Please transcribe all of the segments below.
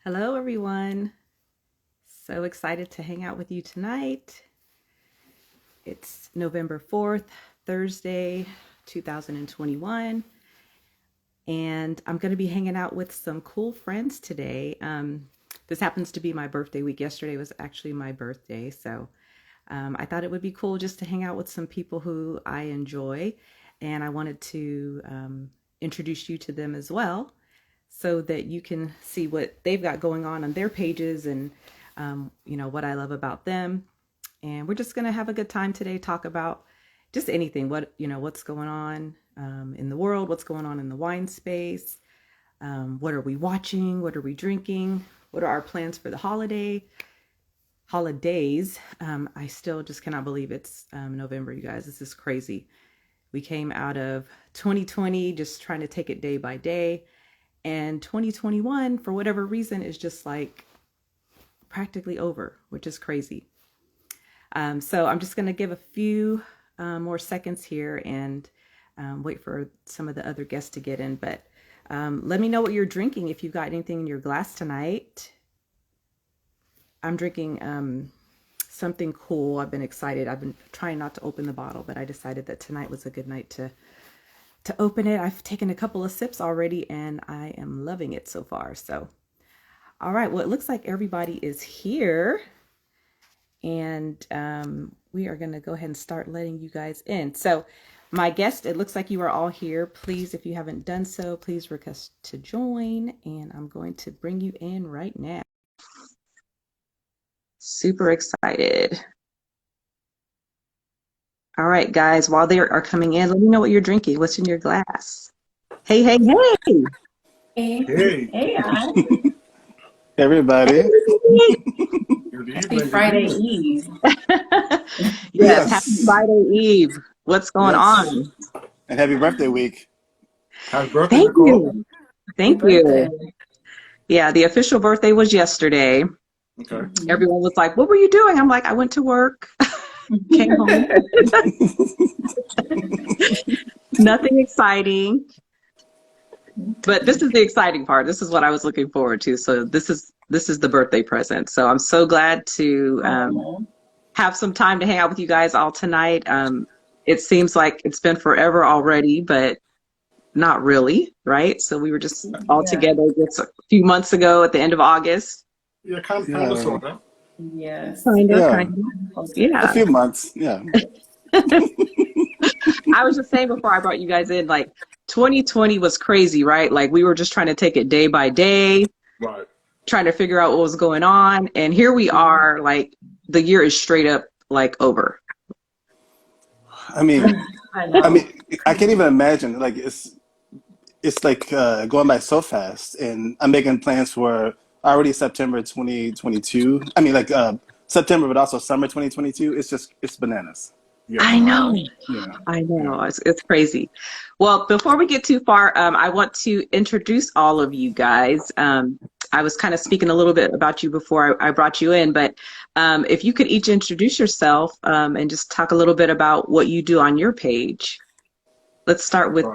Hello, everyone. So excited to hang out with you tonight. It's November 4th, Thursday, 2021. And I'm going to be hanging out with some cool friends today. This happens to be my birthday week. Yesterday was actually my birthday. So I thought it would be cool just to hang out with some people who I enjoy. And I wanted to introduce you to them as well so that you can see what they've got going on their pages and, what I love about them. And we're just going to have a good time today, talk about just anything, what's going on in the world, what's going on in the wine space, what are we watching, what are we drinking, what are our plans for the holidays. I still just cannot believe it's November, you guys. This is crazy. We came out of 2020 just trying to take it day by day. And 2021, for whatever reason, is just like practically over, which is crazy. So I'm just going to give a few more seconds here and wait for some of the other guests to get in. But let me know what you're drinking if you've got anything in your glass tonight. I'm drinking something cool. I've been excited. I've been trying not to open the bottle, but I decided that tonight was a good night to open it. I've taken a couple of sips already and I am loving it so far. So, all right. Well, it looks like everybody is here and we are going to go ahead and start letting you guys in. So my guest, it looks like you are all here. Please, if you haven't done so, please request to join and I'm going to bring you in right now. Super excited. All right, guys, while they are coming in, let me know what you're drinking. What's in your glass? Hey, hey, hey. Hey. Hey, guys. Everybody. Happy Friday Eve. Yes, happy Friday Eve. What's going on? And happy birthday week. Happy birthday, Thank Nicole. you. Thank Happy birthday. you. Yeah, the official birthday was yesterday. Okay. Everyone was like, what were you doing? I'm like, I went to work, came home. Nothing exciting. But this is the exciting part. This is what I was looking forward to. So this is the birthday present. So I'm so glad to have some time to hang out with you guys all tonight. It seems like it's been forever already, but not really, right? So we were just all together just a few months ago at the end of August. Yeah, kind of, sort of. Yes. Kind of. Yeah. A few months, yeah. I was just saying before I brought you guys in, like 2020 was crazy, right? Like we were just trying to take it day by day, Right. trying to figure out what was going on. And here we are, like the year is straight up like over. I mean, I can't even imagine. Like it's like going by so fast, and I'm making plans for already September 2022. I mean, like September, but also summer 2022. It's bananas. Yeah. I know. Yeah. I know. Yeah. It's crazy. Well, before we get too far, I want to introduce all of you guys. I was kind of speaking a little bit about you before I brought you in, but if you could each introduce yourself and just talk a little bit about what you do on your page. Let's start with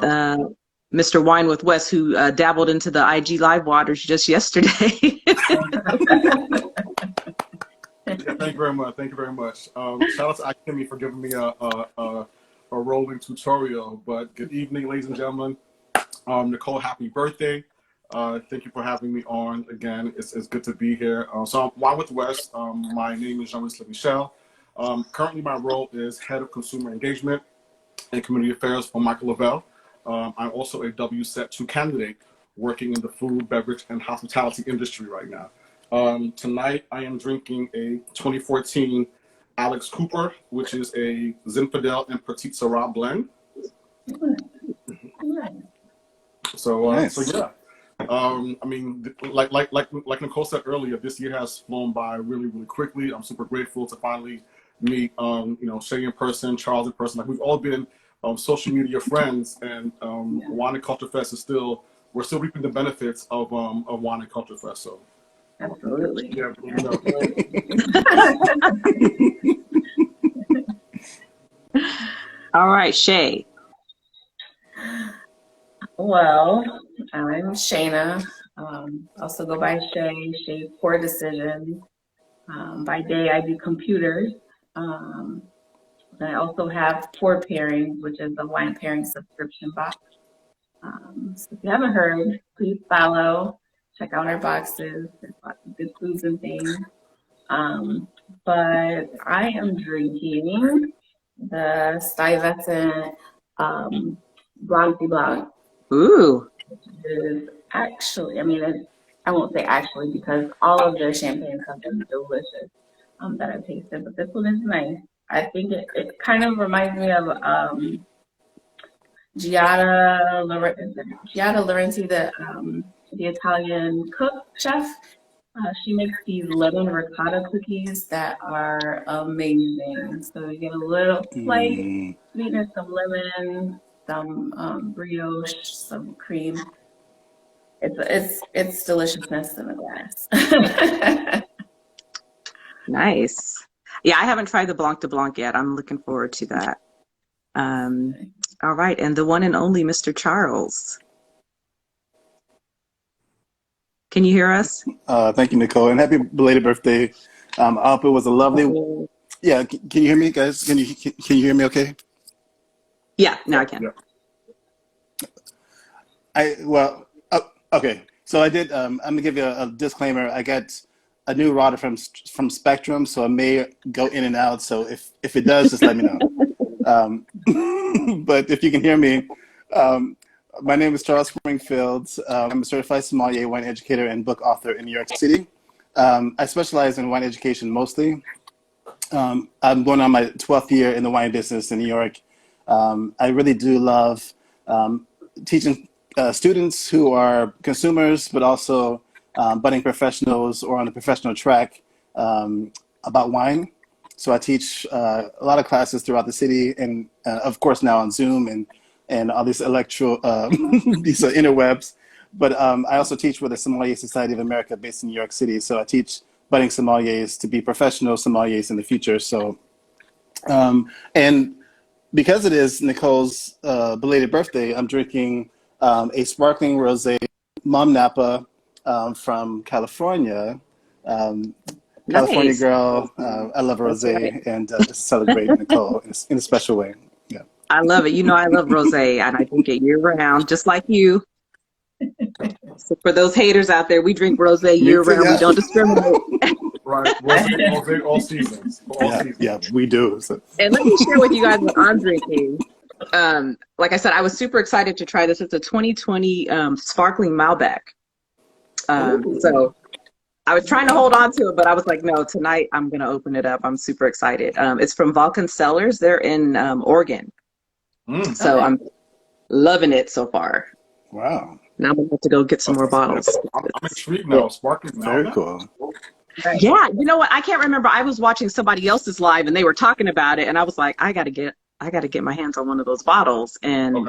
Mr. Wine with Wes, who dabbled into the IG Live waters just yesterday. Yeah, thank you very much. Thank you very much. Shout out to Akemi for giving me a rolling tutorial. But good evening, ladies and gentlemen. Nicole, happy birthday. Thank you for having me on again. It's good to be here. So I'm Wine with Wes. My name is Jean-Louis Michel. Currently, my role is Head of Consumer Engagement and Community Affairs for Michael Lavelle. I'm also a WSET2 candidate working in the food, beverage, and hospitality industry right now. Tonight, I am drinking a 2014 Alex Cooper, which is a Zinfandel and Petit Syrah blend. So yeah. I mean, like Nicole said earlier, this year has flown by really, really quickly. I'm super grateful to finally meet, Shay in person, Charles in person. Like we've all been social media friends, and Wine and Culture Fest we're still reaping the benefits of Wine and Culture Fest. So. Absolutely. Yeah. All right, Shay. Well, I'm Shayna. Also go by Shay Core Decision. By day, I do computers. And I also have Core Pairings, which is the wine pairing subscription box. So if you haven't heard, please follow. Check out our boxes. There's lots of good foods and things. But I am drinking the Stuyvesant Blanc de Blanc. Ooh. Is actually, I won't say actually because all of their champagnes have been delicious that I've tasted, but this one is nice. I think it kind of reminds me of Giada Laurenti, the Italian cook chef. She makes these lemon ricotta cookies that are amazing. So you get a little slight sweetness, some lemon, some brioche, some cream. It's deliciousness in a glass. Nice. Yeah, I haven't tried the Blanc de Blanc yet. I'm looking forward to that. All right, and the one and only Mr. Charles. Can you hear us? Thank you, Nicole, and happy belated birthday. I hope it was a lovely. Yeah, can you hear me, guys? Can you hear me? Okay. Yeah, now I can. Yeah. Okay. So I did. I'm gonna give you a disclaimer. I got a new router from Spectrum, so it may go in and out. So if it does, just let me know. But if you can hear me, my name is Charles Springfield. I'm a certified sommelier, wine educator, and book author in New York City. I specialize in wine education mostly. I'm going on my 12th year in the wine business in New York. I really do love teaching students who are consumers, but also budding professionals or on the professional track about wine. So I teach a lot of classes throughout the city, and of course now on Zoom and all these these interwebs. But I also teach with the Sommelier Society of America based in New York City. So I teach budding sommeliers to be professional sommeliers in the future. So, and because it is Nicole's belated birthday, I'm drinking a sparkling rosé, Mom Napa, from California. California girl, I love rosé, and just celebrate Nicole in a special way. Yeah, I love it. You know, I love rosé, and I drink it year round, just like you. So for those haters out there, we drink rosé year round. We don't discriminate. Right, rosé all seasons. Yeah, we do. So. And let me share with you guys what I'm drinking. Like I said, I was super excited to try this. It's a 2020 sparkling Malbec. So I was trying to hold on to it, but I was like, no, tonight I'm going to open it up. I'm super excited. It's from Vulcan Cellars. They're in Oregon. So I'm loving it so far. Wow. Now I'm going to have to go get some more bottles. I'm intrigued now. Sparkling Very cool. Yeah. You know what? I can't remember. I was watching somebody else's live and they were talking about it. And I was like, I got to get my hands on one of those bottles. And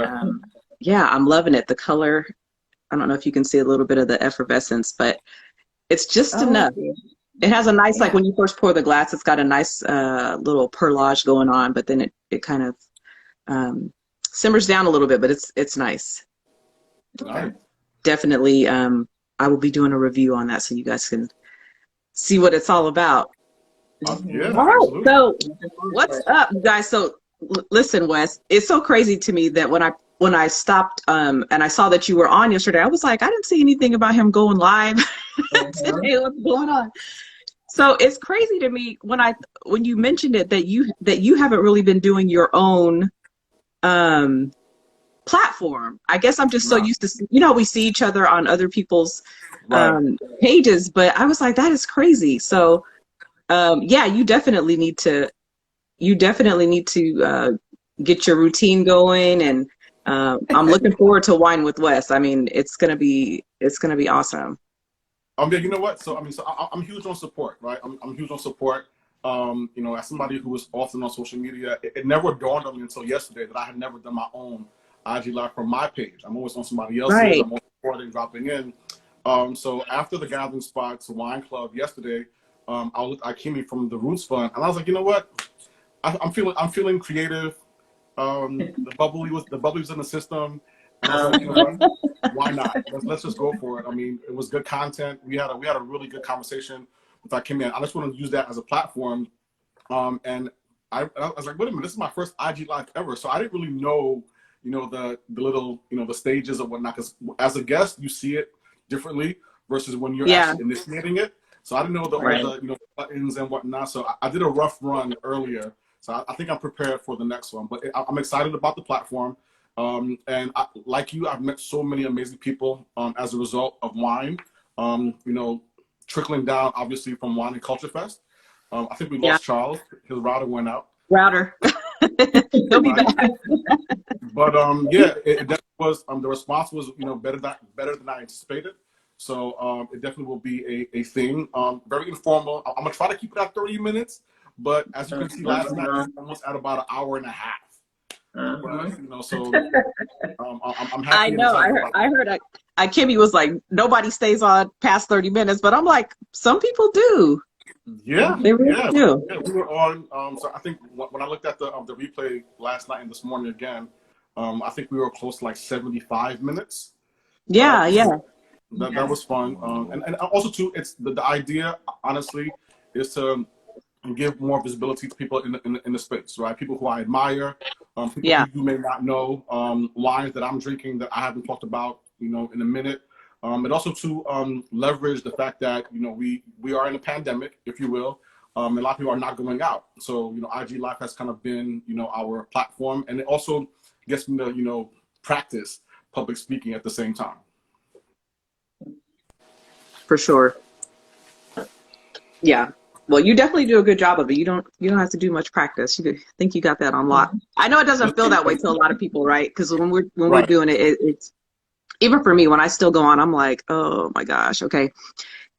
yeah, I'm loving it. The color, I don't know if you can see a little bit of the effervescence, but it's just enough. It has a nice, like when you first pour the glass, it's got a nice little perlage going on, but then it kind of simmers down a little bit, but it's nice. Nice. Definitely, I will be doing a review on that so you guys can see what it's all about. Yeah, all right, absolutely. so what's up, you guys? So listen, Wes, it's so crazy to me that when I stopped and I saw that you were on yesterday, I was like, I didn't see anything about him going live today. What's going on? So it's crazy to me when you mentioned it that you haven't really been doing your own platform. I guess I'm just so used to, we see each other on other people's pages, but I was like, that is crazy. So yeah, you definitely need to get your routine going, and I'm looking forward to Wine with Wes. I mean, it's gonna be awesome. Yeah, you know what? So I'm huge on support, right? I'm huge on support. As somebody who is often on social media, it never dawned on me until yesterday that I had never done my own IG Live from my page. I'm always on somebody else's. Right. I'm always supporting, dropping in. So after the Gathering Spots Wine Club yesterday, I came in from the Roots Fund, and I was like, you know what? I'm feeling creative. The bubbly was in the system, And I was like, you know what? Why not? Let's just go for it. I mean, it was good content. We had a really good conversation with Kimmy. I just want to use that as a platform. And I was like, wait a minute, this is my first IG Live ever. So I didn't really know, the little, the stages of whatnot. Because as a guest, you see it differently versus when you're actually initiating it. So I didn't know all the buttons and whatnot. So I did a rough run earlier. So I think I'm prepared for the next one. But I'm excited about the platform. And like you, I've met so many amazing people as a result of wine. Trickling down, obviously, from Wine and Culture Fest. I think we lost Charles. His router went out. He'll be back. But it definitely was. The response was, better than I anticipated. So it definitely will be a thing. Very informal. I'm gonna try to keep it at 30 minutes. But as you can see, last night was almost at about an hour and a half. Right? So I'm happy. I know. I heard Kimmy was like, nobody stays on past 30 minutes, but I'm like, some people do. Yeah, they really do. Yeah, we were on. So I think when I looked at the replay last night and this morning again, I think we were close to like 75 minutes. Yeah. That was fun. And also too, it's the idea, honestly, is to give more visibility to people in the space, right? People who I admire, people who may not know, wines that I'm drinking that I haven't talked about, in a minute. And also to leverage the fact that, we are in a pandemic, if you will. And a lot of people are not going out. So, IG Live has kind of been, our platform. And it also gets me to, practice public speaking at the same time. For sure. Yeah. Well, you definitely do a good job of it. You don't have to do much practice. You think you got that on lock. I know it doesn't feel that way to a lot of people, right? Because when we're doing it, it's even for me, when I still go on, I'm like, oh my gosh, okay.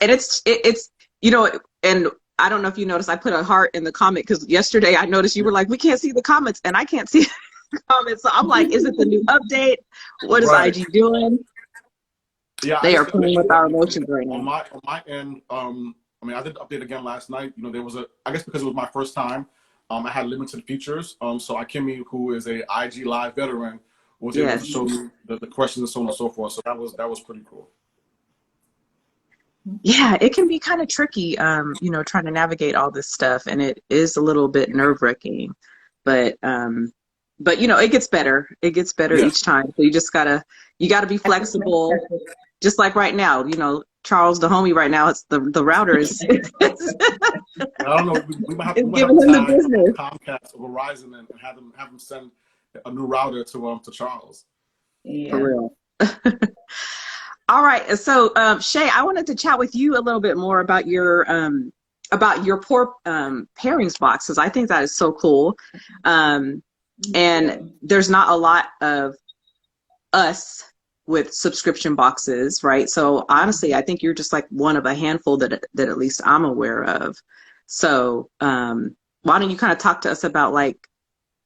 And it's and I don't know if you noticed, I put a heart in the comment because yesterday I noticed you were like, we can't see the comments, and I can't see the comments. So I'm like, is it the new update? What is IG doing? Yeah, they are playing with our emotions right now. On my end, I did update again last night. There was I guess because it was my first time, I had limited features. So Kimmy, who is a IG Live veteran, was able to show me the questions and so on and so forth. So that was pretty cool. Yeah, it can be kind of tricky, trying to navigate all this stuff, and it is a little bit nerve-wracking, but it gets better. It gets better each time. So you just gotta be flexible. Just like right now, Charles, the homie right now, it's the router is. I don't know. We might have to Comcast or Verizon and have them send a new router to Charles. Yeah. For real. All right. So Shay, I wanted to chat with you a little bit more about your pour pairings boxes. I think that is so cool. And there's not a lot of us with subscription boxes, right? So honestly, I think you're just like one of a handful that at least I'm aware of. So why don't you kind of talk to us about like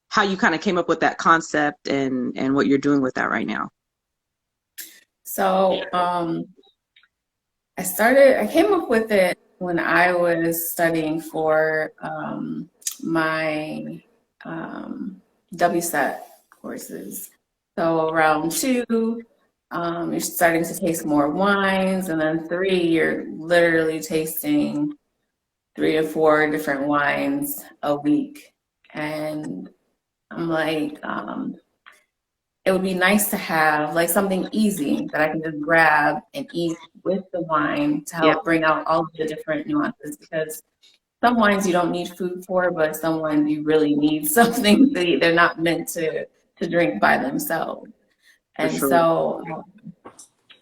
how you kind of came up with that concept and what you're doing with that right now? So I came up with it when I was studying for my WSET courses. So around 2, you're starting to taste more wines, and then 3, you're literally tasting 3 to 4 different wines a week. And I'm like, it would be nice to have like something easy that I can just grab and eat with the wine to help bring out all of the different nuances, because some wines you don't need food for, but some wines you really need something. They're not meant to drink by themselves. And so I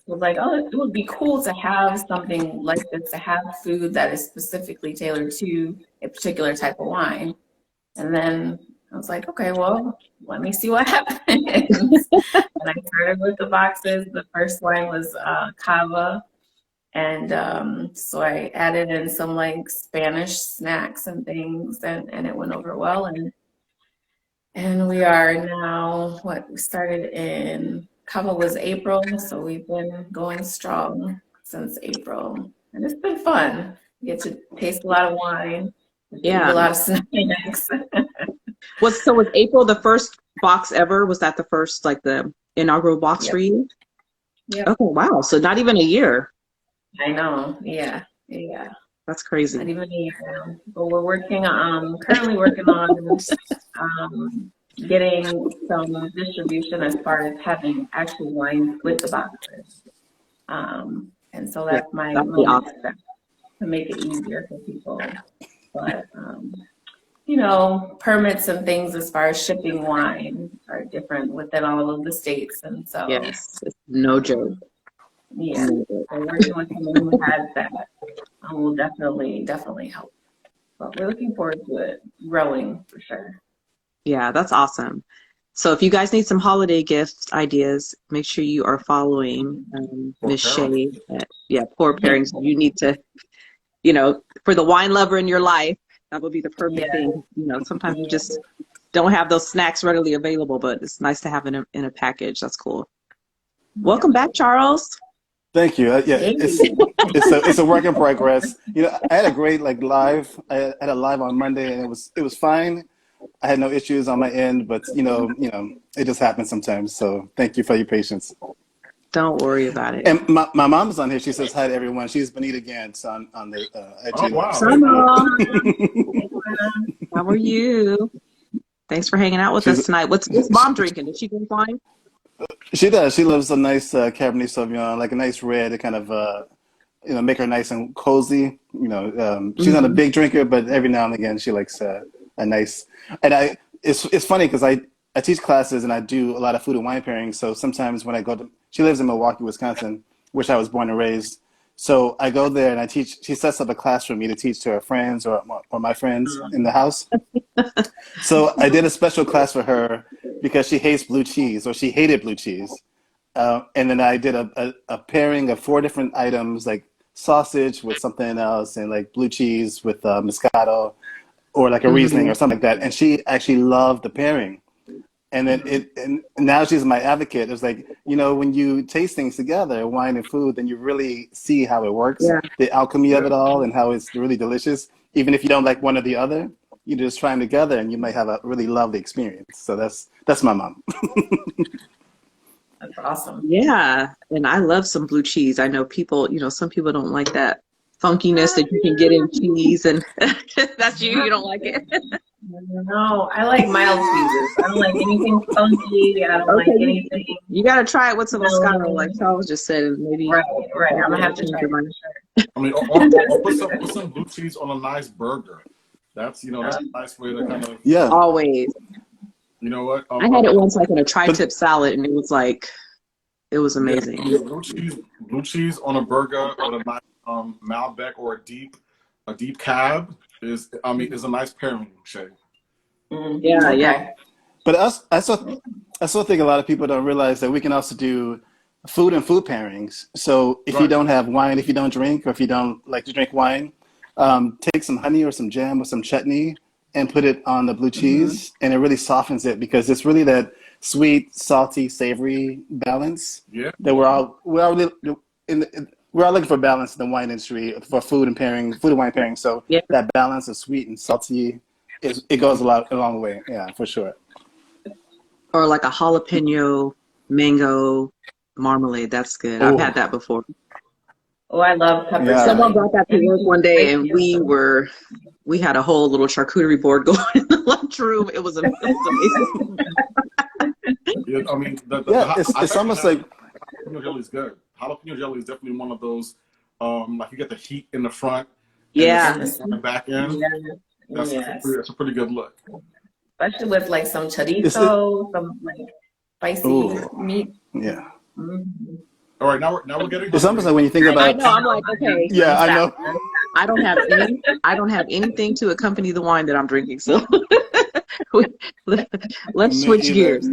was like, it would be cool to have something like this, to have food that is specifically tailored to a particular type of wine. And then I was like, okay, well, let me see what happens. And I started with the boxes. The first wine was Cava. And so I added in some like Spanish snacks and things, and it went over well. And we are now, we started in, Cava was April, so we've been going strong since April. And it's been fun. You get to taste a lot of wine, eat a lot of snacks. Was April the first box ever? Was that the first, like the inaugural box Yep. for you? Yep. Okay, wow. So not even a year. I know. Yeah. Yeah. That's Not crazy. even a year now. But we're currently working on getting some distribution as far as having actual wines with the boxes. And so Yeah, that's my that'd be awesome. next step to make it easier for people. But, you know, permits and things as far as shipping wine are different within all of the states. And so, Yes, it's no joke. yeah, No joke. so working with someone who has that will definitely help. But we're looking forward to it growing for sure. Yeah, that's awesome. So if you guys need some holiday gift ideas, make sure you are following Miss Shay at Pour Pairings. You need to, you know, for the wine lover in your life, that would be the perfect Yeah. thing. You know, sometimes you just don't have those snacks readily available, but it's nice to have in a package. That's cool. Welcome back, Charles. Thank you. Yeah, it's a work in progress. You know, I had a great live. I had a live on Monday, and it was fine. I had no issues on my end, but it just happens sometimes. So thank you for your patience. Don't worry about it. And my mom's on here. She says hi to everyone. She's Benita Gantz on the Oh, IG. wow. Hi, Mom. How are you? Thanks for hanging out with us tonight. What's Mom drinking? Does she drink wine? She does. She loves a nice Cabernet Sauvignon, like a nice red to kind of make her nice and cozy. She's not a big drinker, but every now and again she likes a nice. And it's funny because I teach classes and I do a lot of food and wine pairings. So sometimes when I go to, she lives in Milwaukee, Wisconsin, which I was born and raised. So I go there and I teach. She sets up a class for me to teach to her friends or my friends in the house. So I did a special class for her because she hates blue cheese, or she hated blue cheese. And then I did a pairing of 4 different items, like sausage with something else, and like blue cheese with Moscato, or like a Riesling or something like that. And she actually loved the pairing. And then and now she's my advocate. It's like, when you taste things together, wine and food, then you really see how it works, the alchemy of it all, and how it's really delicious. Even if you don't like one or the other, you just try them together, and you might have a really lovely experience. So that's my mom. That's awesome. Yeah, and I love some blue cheese. I know people, some people don't like that funkiness that you can get in cheese, and that's you don't like it. No, I like mild cheeses. I don't like anything funky. I don't like anything. You got to try it with some Moscato, like Charles just said, and maybe. Right. I'm gonna have to try it. I mean, or put some blue cheese on a nice burger. That's that's a nice way to kind of Always. You know what? I had it once, like in a tri-tip salad, and it was amazing. Yeah, blue cheese on a burger with a nice Malbec or a deep cab is a nice pairing, Shay. Yeah. But I still think a lot of people don't realize that we can also do food and food pairings. So if you don't have wine, if you don't drink, or if you don't like to drink wine, take some honey or some jam or some chutney and put it on the blue cheese, and it really softens it, because it's really that sweet, salty, savory balance that we're all looking for balance in the wine industry for food and wine pairing. So that balance of sweet and salty it goes a long way. Yeah, for sure. Or like a jalapeno mango marmalade. That's good. I've had that before. Oh, I love pepper. Yeah. Someone brought that to work one day, and we had a whole little charcuterie board going in the lunchroom. It was amazing. It's almost like jalapeno jelly is good. Jalapeno jelly is definitely one of those. Like you get the heat in the front, and the back end. That's a pretty good look. Especially with like some chorizo, some like spicy meat. Yeah. Mm-hmm. All right, now we're getting. It's almost like when you think about. I know. I'm like, okay. Yeah, I know. I don't have anything to accompany the wine that I'm drinking. So let's switch gears.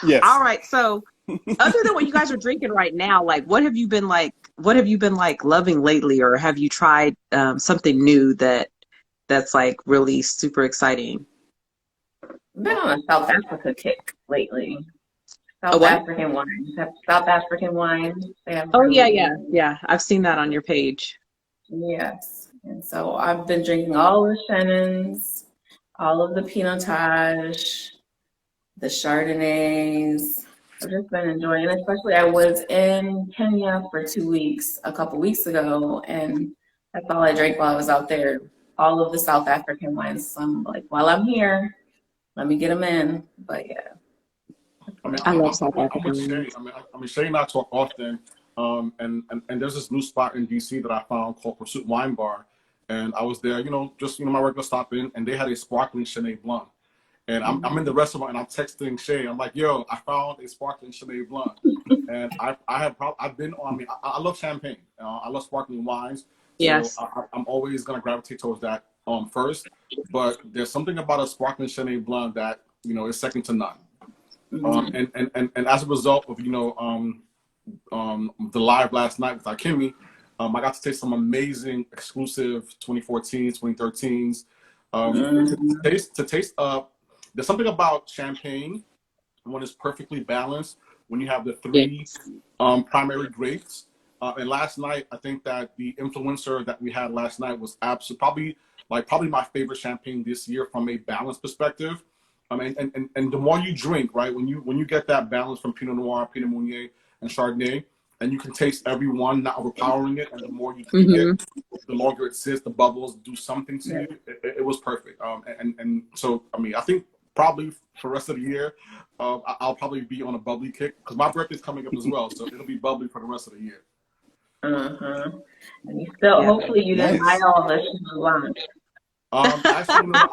Yes. All right. So other than what you guys are drinking right now, like what have you been like loving lately, or have you tried something new that's like really super exciting? I've been on a South Africa kick lately. South African wines. They have yeah. I've seen that on your page. Yes. And so I've been drinking all the Shannons, all of the Pinotage, the Chardonnays. I've just been enjoying it. Especially I was in Kenya for 2 weeks a couple weeks ago, and that's all I drank while I was out there. All of the South African wines. So I'm like, while I'm here, let me get them in. But yeah. I mean, I love I'm South with African Shay. wines. I mean, Shay and I talk often. And there's this new spot in DC that I found called Pursuit Wine Bar, and I was there, just my regular stop in, and they had a sparkling Chenin Blanc. And I'm in the restaurant and I'm texting Shay. I'm like, yo, I found a sparkling Chenin Blanc. And I've been on, I love champagne. I love sparkling wines. So Yes. I'm always going to gravitate towards that first. But there's something about a sparkling Chenin Blanc that, is second to none. And as a result of, the live last night with Akemi, I got to taste some amazing exclusive 2014s, 2013s. To taste there's something about champagne when it's perfectly balanced, when you have the three primary grapes. And last night, I think that the influencer that we had last night was absolutely probably my favorite champagne this year from a balance perspective. And the more you drink, right, when you get that balance from Pinot Noir, Pinot Meunier, and Chardonnay, and you can taste every one, not overpowering it, and the more you drink it, the longer it sits, the bubbles do something to you. It was perfect. And so, I think probably for the rest of the year, I'll probably be on a bubbly kick, because my birthday's coming up as well, so it'll be bubbly for the rest of the year. And you still, hopefully you didn't buy all the Chenin Blanc. Actually, no, I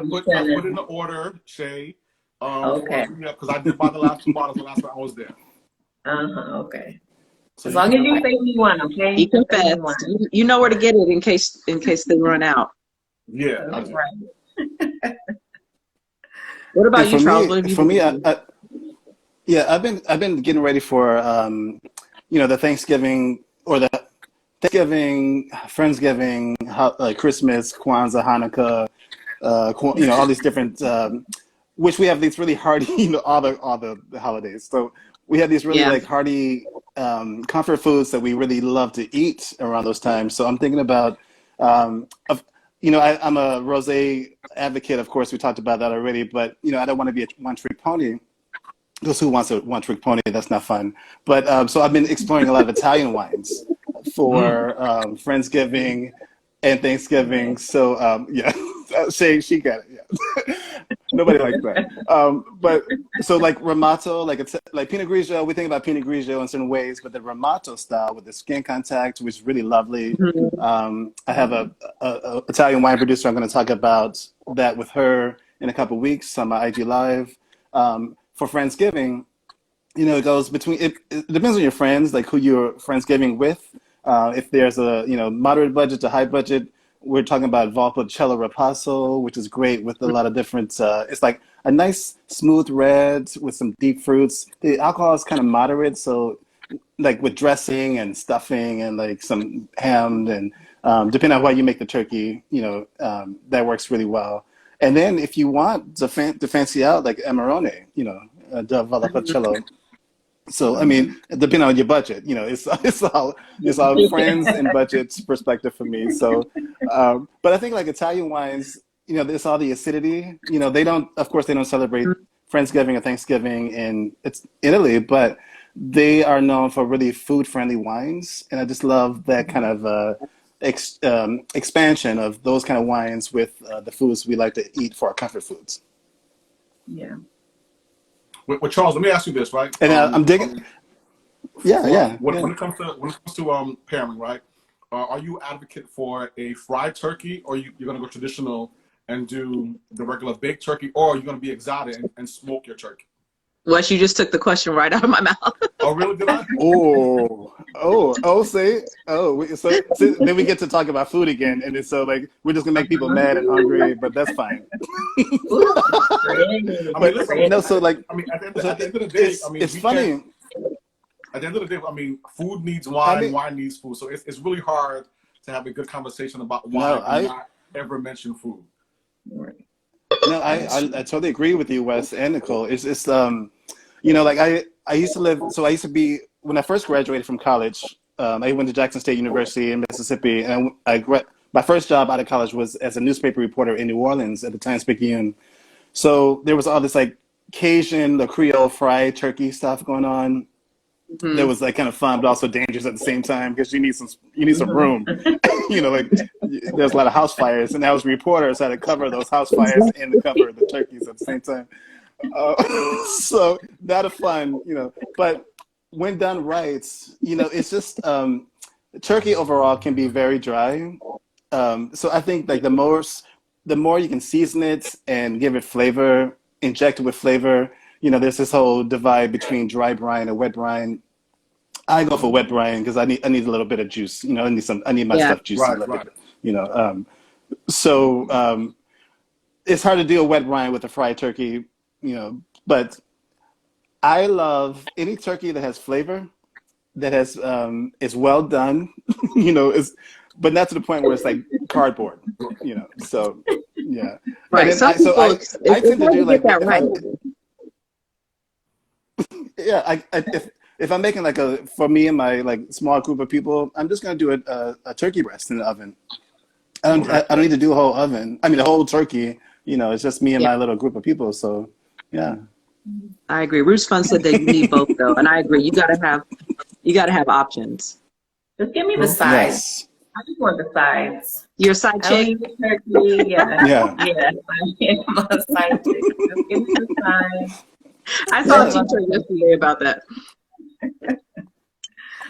put in the order, Shay. Okay. Because I did buy the last 2 bottles the last time I was there. Okay. So as long as you save me one, okay? You confess. You know where to get it in case they run out. Yeah. That's right. What about you, Charles? What have you for me, been doing? I've been getting ready for the Thanksgiving or the Thanksgiving, Friendsgiving, Christmas, Kwanzaa, Hanukkah, all these different, which we have these really hearty, all the holidays. So we have these really hearty comfort foods that we really love to eat around those times. So I'm thinking about, I'm a rosé advocate. Of course, we talked about that already. But I don't want to be a one-trick pony. Those who wants a one-trick pony, that's not fun. But so I've been exploring a lot of Italian wines for Friendsgiving and Thanksgiving. So she got it. Yeah. Nobody likes that. But so like Ramato, like Pinot Grigio, we think about Pinot Grigio in certain ways, but the Ramato style with the skin contact was really lovely. I have a Italian wine producer. I'm going to talk about that with her in a couple of weeks on my IG Live. For Friendsgiving, it goes between, it depends on your friends, like who you're Friendsgiving with. If there's a, moderate budget to high budget, we're talking about Valpolicella Ripasso, which is great with a lot of different, it's like a nice smooth red with some deep fruits. The alcohol is kind of moderate, so like with dressing and stuffing and like some ham and depending on how you make the turkey, that works really well. And then if you want to fancy out, like Amarone, the Valpolicella. So, depending on your budget, it's all friends and budgets perspective for me. So, but I think like Italian wines, there's all the acidity, of course they don't celebrate Friendsgiving or Thanksgiving in Italy, but they are known for really food friendly wines. And I just love that kind of, expansion of those kind of wines with the foods we like to eat for our comfort foods. Yeah. Well, Charles, let me ask you this, right? And I'm digging. When it comes to pairing, right? Are you advocate for a fried turkey, or you're going to go traditional and do the regular baked turkey, or are you going to be exotic and smoke your turkey? Wes, you just took the question right out of my mouth. Oh, really? Did I? So then we get to talk about food again, and it's so like we're just gonna make people mad and hungry, but that's fine. So like, at the end of the day, it's funny. At the end of the day, food needs wine, wine needs food. So it's really hard to have a good conversation about wine and not ever mention food. No, I totally agree with you, Wes and Nicole. It's like I used to be, when I first graduated from college, I went to Jackson State University in Mississippi, and my first job out of college was as a newspaper reporter in New Orleans at the Times-Picayune. So there was all this like Cajun, the Creole fried turkey stuff going on. Mhm. That was like kind of fun, but also dangerous at the same time because you need some room. Like there's a lot of house fires, and I was a reporter, so I had to cover those house fires and to cover the turkeys at the same time. So not a fun, but when done right, it's just turkey overall can be very dry. So I think like the more you can season it and give it flavor, inject it with flavor. There's this whole divide between dry brine and wet brine. I go for wet brine because I need a little bit of juice. I need my Yeah. stuff juicy a Right, little right. bit. So it's hard to do a wet brine with a fried turkey. But I love any turkey that has flavor, that has is well done. Is but not to the point where it's like cardboard. So yeah. Right. And then Some people, I it's tend to hard do to like get that if right. if I'm making like for me and my like small group of people, I'm just gonna do a turkey breast in the oven. I don't need to do a whole oven. I mean, a whole turkey. It's just me and Yeah. my little group of people. So yeah. I agree. Roots Fun said that you need both though, and I agree. You gotta have options. Just give me the sides. Yes. I just want the sides. You're a side I don't chick. need the turkey. Yeah. Yeah. Yes, I'm a side chick. Just give me the sides. I saw a Yeah. teacher yesterday about that.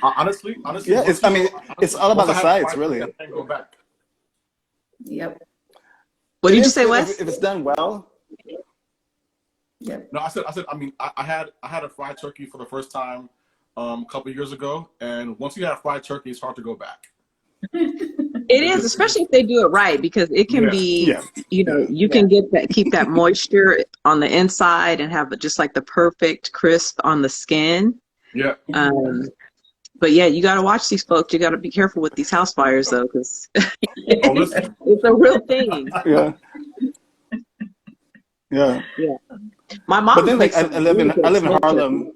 Honestly, Yeah. It's all about once the I have sides, fried really. turkey, I can't go back. Yep. What did you say, If, Wes? if it's done well. Yep. No, I said. I mean, I had a fried turkey for the first time a couple of years ago, and once you have fried turkey, it's hard to go back. It is, especially if they do it right, because it can Yeah. be, Yeah. you can keep that moisture on the inside and have just like the perfect crisp on the skin. Yeah. But yeah, you got to watch these folks. You got to be careful with these house fires though, because Oh, listen. it's a real thing. Yeah. Yeah. Yeah. My mom But then like makes I live in expensive. Harlem.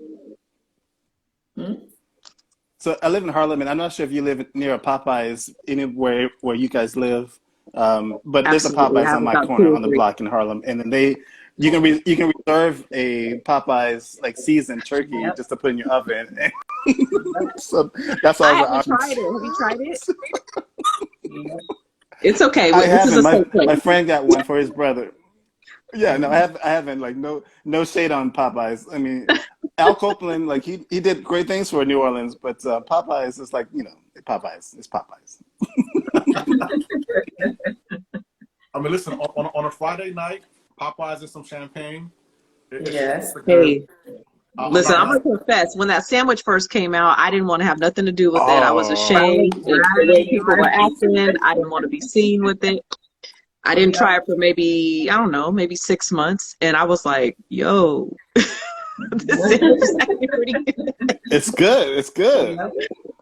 Hmm? So I live in Harlem, and I'm not sure if you live near a Popeyes anywhere where you guys live, but there's a Absolutely. I Popeyes have on my about corner 2 or on the 3. block in Harlem, and then you can reserve a Popeyes like seasoned turkey Yep. just to put in your oven. So that's I all the haven't tried options. it. Have you tried it? Yep. It's okay. I This is a haven't. safe My place. friend got one for his brother. Yeah, no, I haven't. Like no shade on Popeyes. I mean, Al Copeland, like he did great things for New Orleans, but Popeyes is like Popeyes. It's Popeyes. I mean, listen. On a Friday night, Popeyes and some champagne. Yes. It's a Hey, good. listen, I'm not- gonna confess. When that sandwich first came out, I didn't want to have nothing to do with it. I was Oh, ashamed of the way people were acting. I didn't want to be seen with it. I didn't try it for maybe 6 months, and I was like, "Yo, this sandwich is actually pretty good." it's good. It's good. Yep.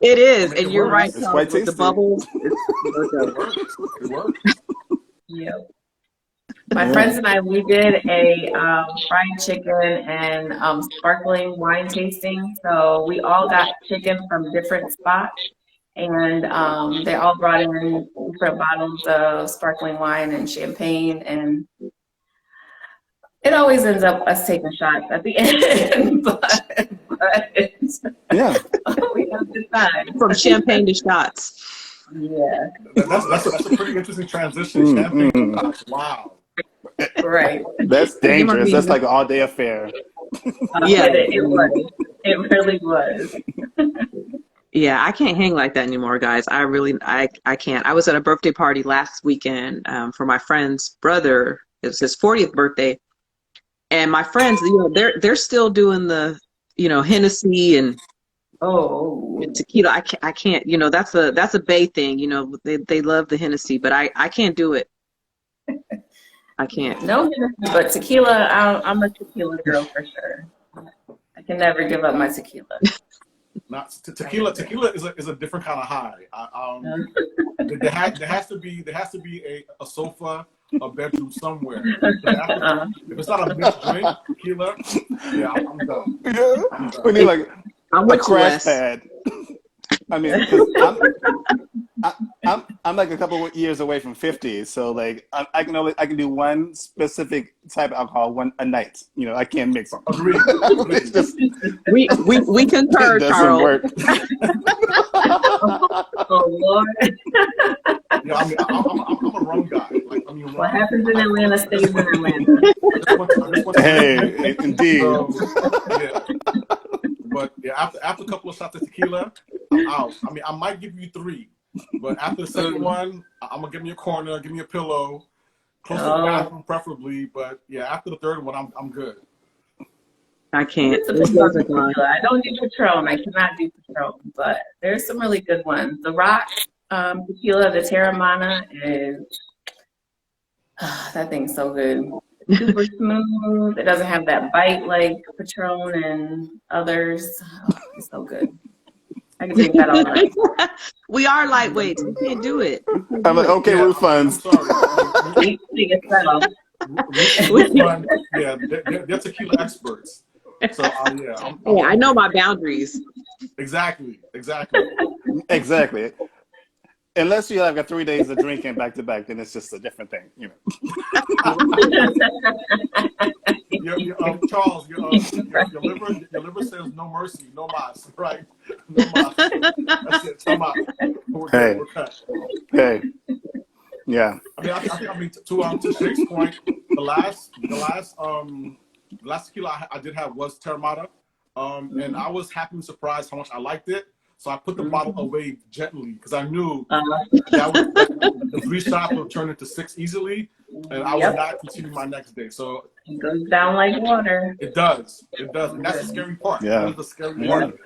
It is, It and you're works. right, It's Charles, quite with the tasty. bubbles. It works. It works. Yep. My friends and I, we did a fried chicken and sparkling wine tasting. So we all got chicken from different spots, and they all brought in different bottles of sparkling wine and champagne, and it always ends up us taking shots at the end, but Yeah. we have a good time. From champagne to shots. Yeah, That's a pretty interesting transition. Mm, Champagne. mm. Wow. right. That's dangerous. That's like an all-day affair. Yeah. It was. It really was. Yeah, I can't hang like that anymore, guys. I can't. I was at a birthday party last weekend for my friend's brother. It was his 40th birthday, and my friends, they're still doing the, Hennessy and Oh, tequila. I can't. That's a Bay thing. They love the Hennessy, but I can't do it. I can't. no, but tequila, I'm a tequila girl for sure. I can never give up my tequila. Not tequila. Tequila is a different kind of high. There has to be a sofa, a bedroom somewhere. If it's not a mixed drink, tequila, yeah, I'm done. Yeah. I'm done. We need like I'm a with you, crash Wes. pad. I mean, 'cause I'm like a couple of years away from 50, so like I can do one specific type of alcohol a night. I can't mix them. Agreed. It's just We concur, it doesn't Charles. work. Oh, Lord. Yeah, I mean, I'm a rum guy. Like, I mean, What happens in Atlanta stays in Atlanta. I just went to Hey, indeed. yeah. But yeah, after a couple of shots of tequila, I'm out. I mean, I might give you 3, but after the second one, I'm gonna give me a corner, give me a pillow, close to the bathroom preferably. But yeah, after the third one, I'm good. I can't. It's a tequila. I don't do Patron. I cannot do Patron, but there's some really good ones. The Rock tequila, the Terramana is that thing's so good. Super smooth. It doesn't have that bite like Patron and others. Oh, it's so good. I can drink that all night. We are lightweights. We can't do it. I'm like, okay, Yeah, refunds. I'm sorry. Eat to yourself. Yeah, they're tequila experts. So yeah, Yeah, I know my boundaries. Exactly. Exactly. Unless you have got 3 days of drinking back to back, then it's just a different thing. Charles, your liver says no mercy, no mas, right? No mas. That's it. Come on. Hey. We're cut. Hey, yeah. I mean, to Shake's point, the last tequila I did have was Terramana, and I was happy and surprised how much I liked it. So I put the bottle away gently because I knew that the 3 shots would turn into 6 easily, and I would not continue my next day. So It goes down like water. it does, and that's the scary part. Yeah. That is the scary part.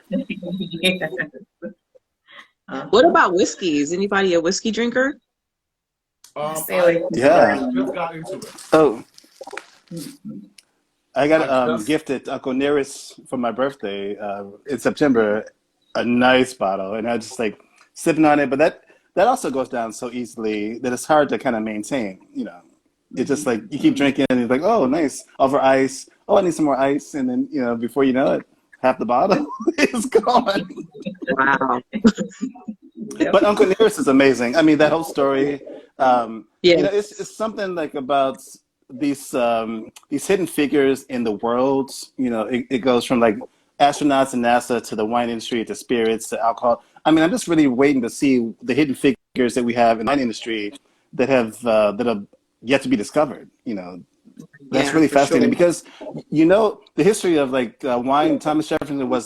What about whiskeys? Anybody a whiskey drinker? Stay Yeah. I just got into it. Oh, I got gifted Uncle Nearest for my birthday in September, a nice bottle, and I just like sipping on it. But that also goes down so easily that it's hard to kind of maintain. It's just like you keep drinking, and it's like, oh, nice, over ice. Oh, I need some more ice, and then before you know it, half the bottle is gone. Wow. But Uncle Nearest is amazing. I mean, that whole story. Yeah. It's something like about these hidden figures in the world. It goes from like astronauts and NASA to the wine industry to spirits to alcohol. I mean, I'm just really waiting to see the hidden figures that we have in the wine industry that have yet to be discovered. That's really fascinating because the history of like wine. Thomas Jefferson was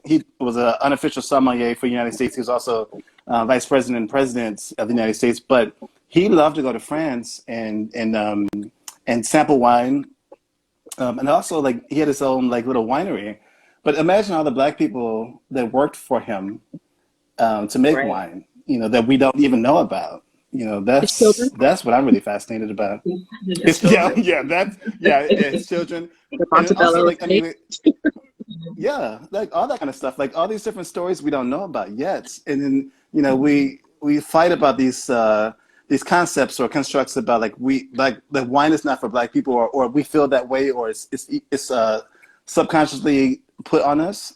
he was an unofficial sommelier for the United States. He was also vice president and president of the United States, but he loved to go to France and sample wine, and also like he had his own like little winery. But imagine all the Black people that worked for him to make wine, that we don't even know about. That's what I'm really fascinated about. His children. The Montebello estate. Yeah, like all that kind of stuff, like all these different stories we don't know about yet, and then we fight about these concepts or constructs about the wine is not for Black people, or we feel that way, or it's subconsciously put on us.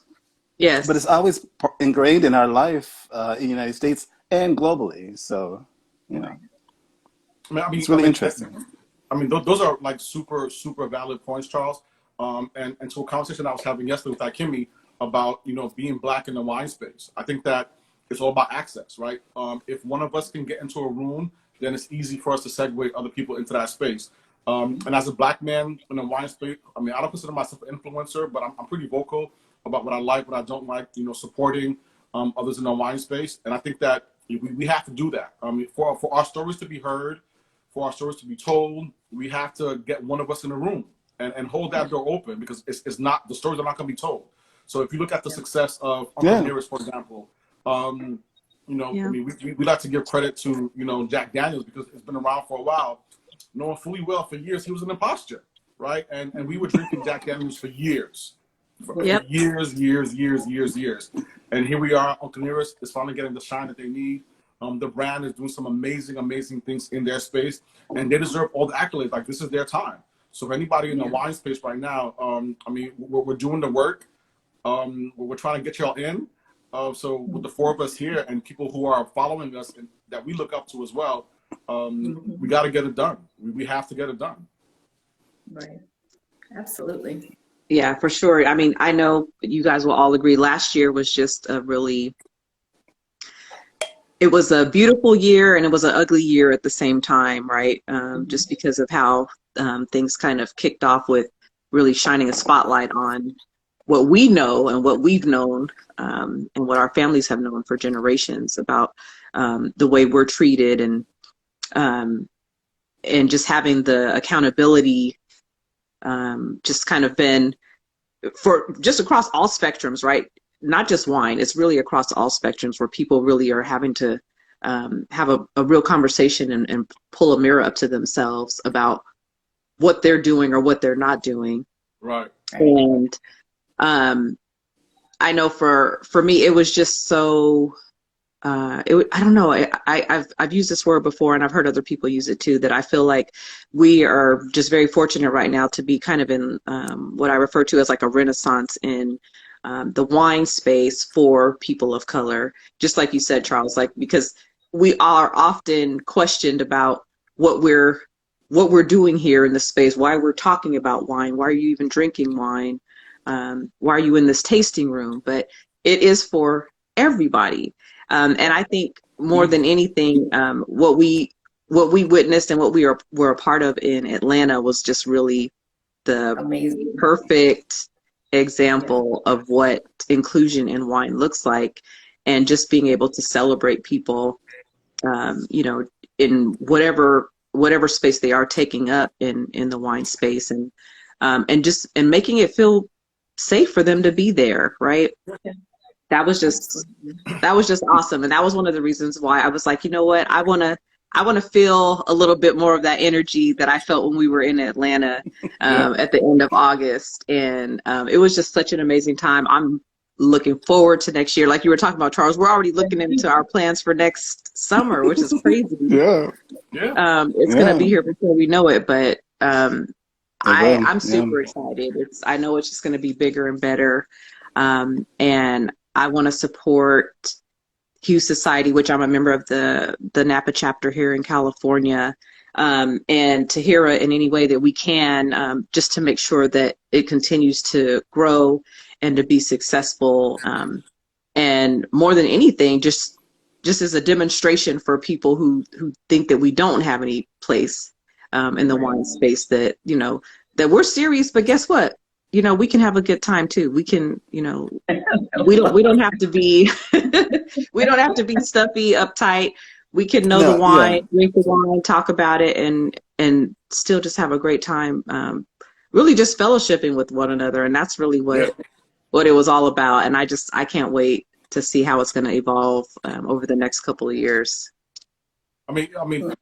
Yes, but it's always ingrained in our life in the United States and globally. So it's really interesting. I mean, those are like super, super valid points, Charles. And to a conversation I was having yesterday with Akimi about, being Black in the wine space. I think that it's all about access, right? If one of us can get into a room, then it's easy for us to segue other people into that space. And as a Black man in the wine space, I mean, I don't consider myself an influencer, but I'm pretty vocal about what I like, what I don't like, supporting others in the wine space. And I think that we have to do that. I mean, for our stories to be heard, for our stories to be told, we have to get one of us in the room and hold that door open, because it's not, the stories are not going to be told. So if you look at the success of Uncle Nearest, for example, I mean, we like to give credit to, Jack Daniels, because it's been around for a while, knowing fully well for years he was an imposter, right? And we were drinking Jack Daniels for years. For years. And here we are, Uncle Nearest is finally getting the shine that they need. The brand is doing some amazing, amazing things in their space, and they deserve all the accolades. Like, this is their time. So for anybody in the wine space right now, I mean, we're doing the work. We're trying to get y'all in. So with the four of us here and people who are following us and that we look up to as well, we got to get it done. We have to get it done. Right. Absolutely. Yeah, for sure. I mean, I know you guys will all agree last year was just it was a beautiful year and it was an ugly year at the same time, right? Just because of how things kind of kicked off with really shining a spotlight on what we know and what we've known, and what our families have known for generations about the way we're treated, and just having the accountability just kind of been for just across all spectrums, right? Not just wine, it's really across all spectrums where people really are having to have a real conversation and pull a mirror up to themselves about what they're doing or what they're not doing. Right. And I know for me, it was just so, I don't know, I've used this word before and I've heard other people use it too, that I feel like we are just very fortunate right now to be kind of in what I refer to as like a renaissance in the wine space for people of color. Just like you said, Charles, like, because we are often questioned about what we're doing here in the space, why we're talking about wine, why are you even drinking wine, why are you in this tasting room? But it is for everybody. And I think more than anything, what we witnessed and what were a part of in Atlanta was just really the Amazing. perfect example of what inclusion in wine looks like, and just being able to celebrate people, in whatever space they are taking up in the wine space, and making it feel safe for them to be there, right? Yeah. That was just awesome. And that was one of the reasons why I was like, you know what, I want to feel a little bit more of that energy that I felt when we were in Atlanta at the end of August. And it was just such an amazing time. I'm looking forward to next year. Like you were talking about, Charles, we're already looking into our plans for next summer, which is crazy. Yeah. It's going to be here before we know it. But I'm super excited. I know it's just going to be bigger and better. And I want to support Hue Society, which I'm a member of the Napa chapter here in California, and Tahira in any way that we can, just to make sure that it continues to grow and to be successful. And more than anything, just as a demonstration for people who think that we don't have any place in the wine space, that, that we're serious, but guess what? We can have a good time too. We can, we don't have to be, we don't have to be stuffy, uptight. We can know the wine, drink the wine, talk about it, and still just have a great time. Really just fellowshipping with one another. And that's really what it was all about. And I can't wait to see how it's going to evolve over the next couple of years. I mean,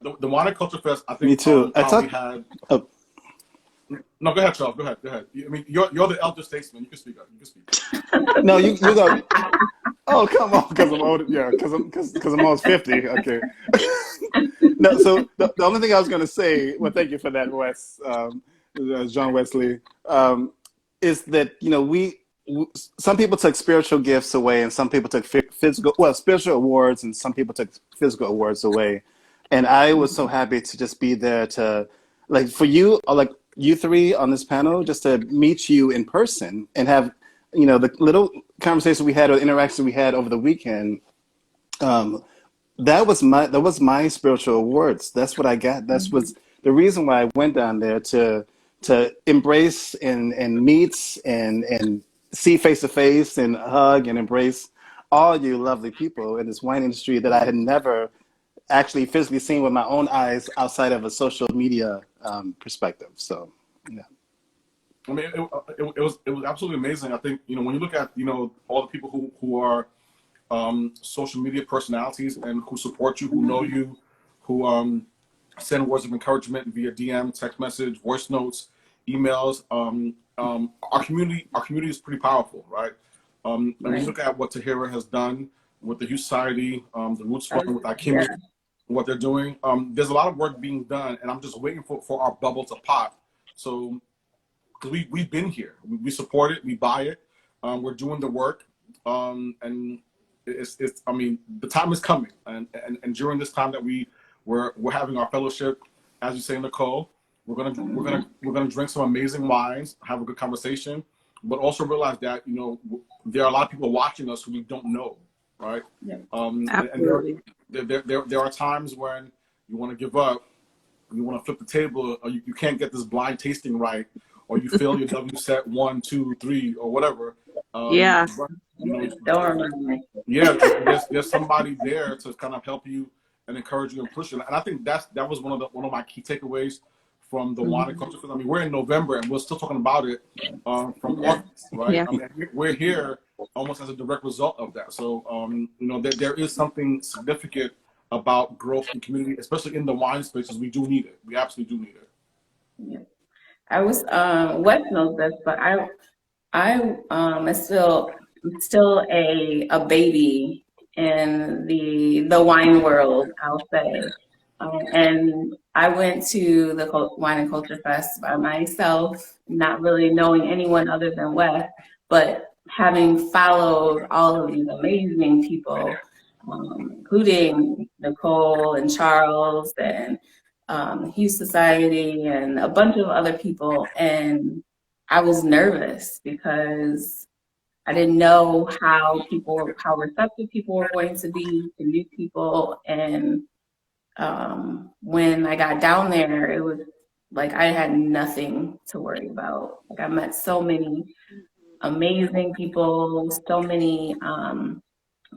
the Wine and Culture Fest, I think. Me too. No, go ahead, Charles. Go ahead. I mean, you're the elder statesman. You can speak up. No, you go. Oh, come on, because I'm old. Yeah, because I'm almost 50. Okay. No, so the only thing I was going to say, well, thank you for that, Wes, John Wesley, is that some people took spiritual gifts away, and some people took spiritual awards, and some people took physical awards away, and I was so happy to just be there to, like, for you, like, you three on this panel, just to meet you in person and have, the little conversation we had or interaction we had over the weekend. That was my spiritual awards. That's what I got. That was the reason why I went down there, to embrace and meet and see face to face and hug and embrace all you lovely people in this wine industry that I had never actually physically seen with my own eyes outside of a social media perspective. So, yeah. I mean, it was absolutely amazing. I think, when you look at, all the people who are social media personalities and who support you, who know you, who send words of encouragement via DM, text message, voice notes, emails. Our community is pretty powerful, right? And you look at what Tahira has done with the Hue Society, the Roots Fund, with Ikemi, what they're doing. There's a lot of work being done, and I'm just waiting for our bubble to pop. So, because we've been here, we support it, we buy it, we're doing the work, and it's I mean, the time is coming, and during this time that we're having our fellowship, as you say, Nicole, we're gonna drink some amazing wines, have a good conversation, but also realize that there are a lot of people watching us who we don't know, right? Yeah. Absolutely. And there are times when you want to give up, you want to flip the table, or you can't get this blind tasting right, or you fail your W set 1, 2, 3, or whatever. Yeah. But, Don't remember me. yeah, there's somebody there to kind of help you and encourage you and push you. And I think that was one of my key takeaways from the Wine and Culture Fest. I mean, we're in November and we're still talking about it from August, right? Yeah. I mean, we're here almost as a direct result of that. So, there is something significant about growth in community, especially in the wine spaces. We do need it. We absolutely do need it. Yeah. I was Wes knows this, but I am still a baby in the wine world, I'll say. And I went to the Wine and Culture Fest by myself, not really knowing anyone other than Wes, but having followed all of these amazing people, including Nicole and Charles and Hughes Society and a bunch of other people. And I was nervous because I didn't know how receptive people were going to be to new people. And when I got down there, it was like I had nothing to worry about. Like I met so many amazing people, so many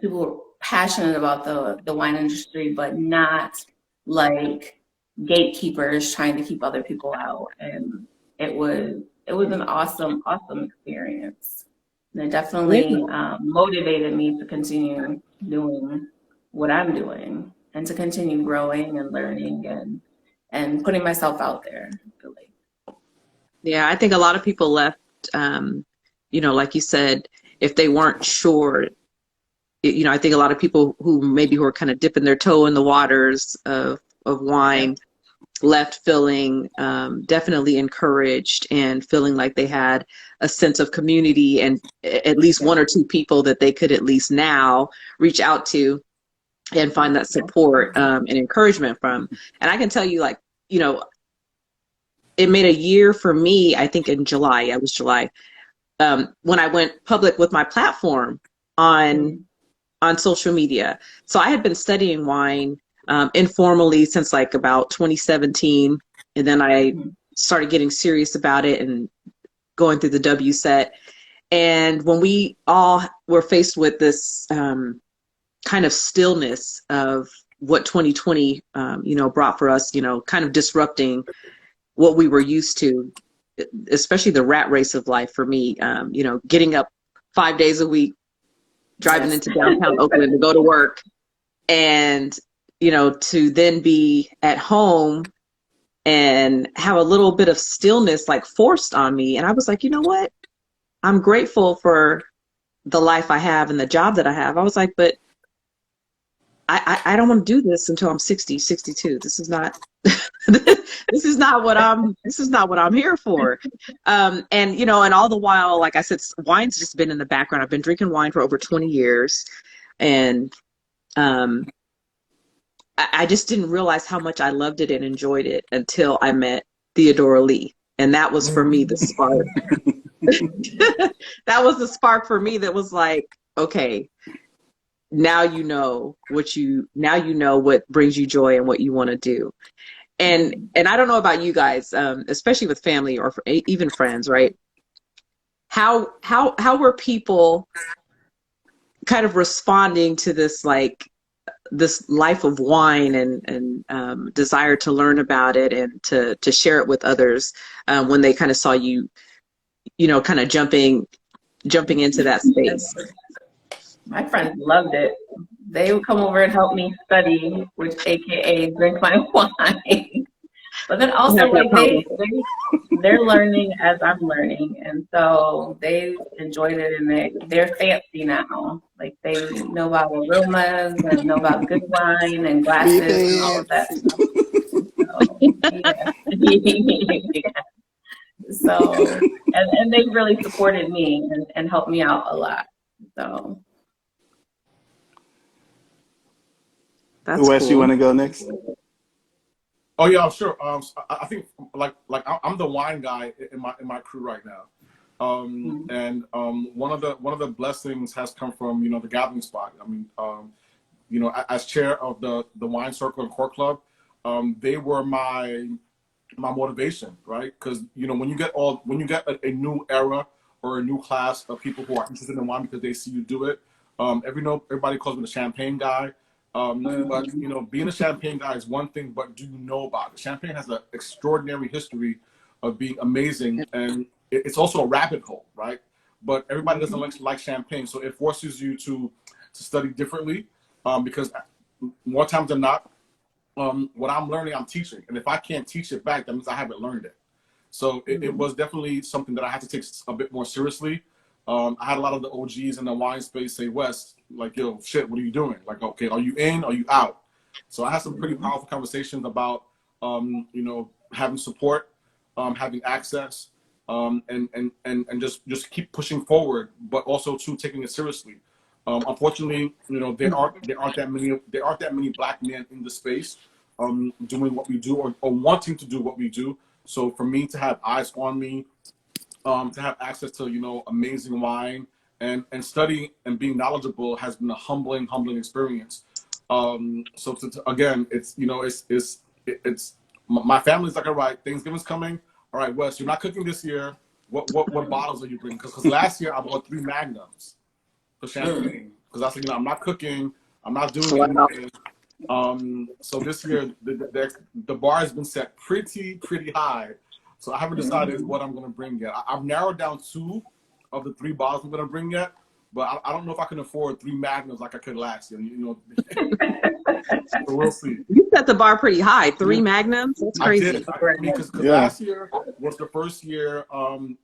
people were passionate about the wine industry, but not like gatekeepers trying to keep other people out. And it was an awesome experience. And it definitely motivated me to continue doing what I'm doing and to continue growing and learning and putting myself out there, really. Yeah, I think a lot of people left, like you said, if they weren't sure, I think a lot of people who are kind of dipping their toe in the waters of wine left feeling definitely encouraged and feeling like they had a sense of community and at least one or two people that they could at least now reach out to and find that support and encouragement from. And I can tell you, it made a year for me, I think in July, it was July, when I went public with my platform on social media. So I had been studying wine informally since like about 2017. And then I started getting serious about it and going through the W set. And when we all were faced with this kind of stillness of what 2020, brought for us, kind of disrupting what we were used to, especially the rat race of life for me, getting up 5 days a week, driving into downtown Oakland to go to work, and, to then be at home and have a little bit of stillness like forced on me. And I was like, you know what? I'm grateful for the life I have and the job that I have. I was like, but I don't want to do this until I'm 60, 62. This is not this is not what I'm here for. And all the while, like I said, wine's just been in the background. I've been drinking wine for over 20 years. And I just didn't realize how much I loved it and enjoyed it until I met Theodora Lee. And that was for me the spark. That was the spark for me that was like, okay, now you know what brings you joy and what you want to do. And I don't know about you guys, especially with family or even friends, right? How were people kind of responding to this, like this life of wine and desire to learn about it and to share it with others when they kind of saw you, kind of jumping into that space? My friends loved it. They would come over and help me study, which AKA drink my wine. But then also like they're learning as I'm learning. And so they enjoyed it and they're fancy now. Like they know about aromas and know about good wine and glasses and all of that stuff. So and they really supported me and helped me out a lot. So That's Wes, you want cool. to go next? Oh yeah, sure. I think I'm the wine guy in my crew right now. And one of the blessings has come from, you know, the gathering spot. I mean, you know, as chair of the wine circle and core club, they were my motivation, right? Because, you know, when you get a new era or a new class of people who are interested in wine because they see you do it, everybody calls me the champagne guy. But you know, being a champagne guy is one thing, but do you know about it? Champagne has an extraordinary history of being amazing, and it's also a rabbit hole, right? But everybody doesn't like champagne, so it forces you to study differently, because more times than not, what I'm learning, I'm teaching, and if I can't teach it back, that means I haven't learned it. So it was definitely something that I had to take a bit more seriously. I had a lot of the OGs in the wine space say, Wes, like, yo, shit, what are you doing? Like, okay, are you in? Are you out? So I had some pretty powerful conversations about, you know, having support, having access, and just keep pushing forward, but also too taking it seriously. Unfortunately, you know, there aren't that many black men in the space, doing what we do or wanting to do what we do. So for me to have eyes on me, to have access to, you know, amazing wine and study and being knowledgeable has been a humbling experience. So again, it's, you know, it's my family's like, all right, Thanksgiving's coming. All right, Wes, you're not cooking this year. What bottles are you bringing? Because last year I bought 3 magnums for champagne because I said, you know, I'm not cooking, I'm not doing anything. So this year the bar has been set pretty high. So I haven't decided what I'm going to bring yet. I've narrowed down 2 of the 3 bottles I'm going to bring yet, but I don't know if I can afford 3 magnums like I could last year. You know, so we'll see. You set the bar pretty high. 3 magnums? That's crazy. I did. Because last year was the first year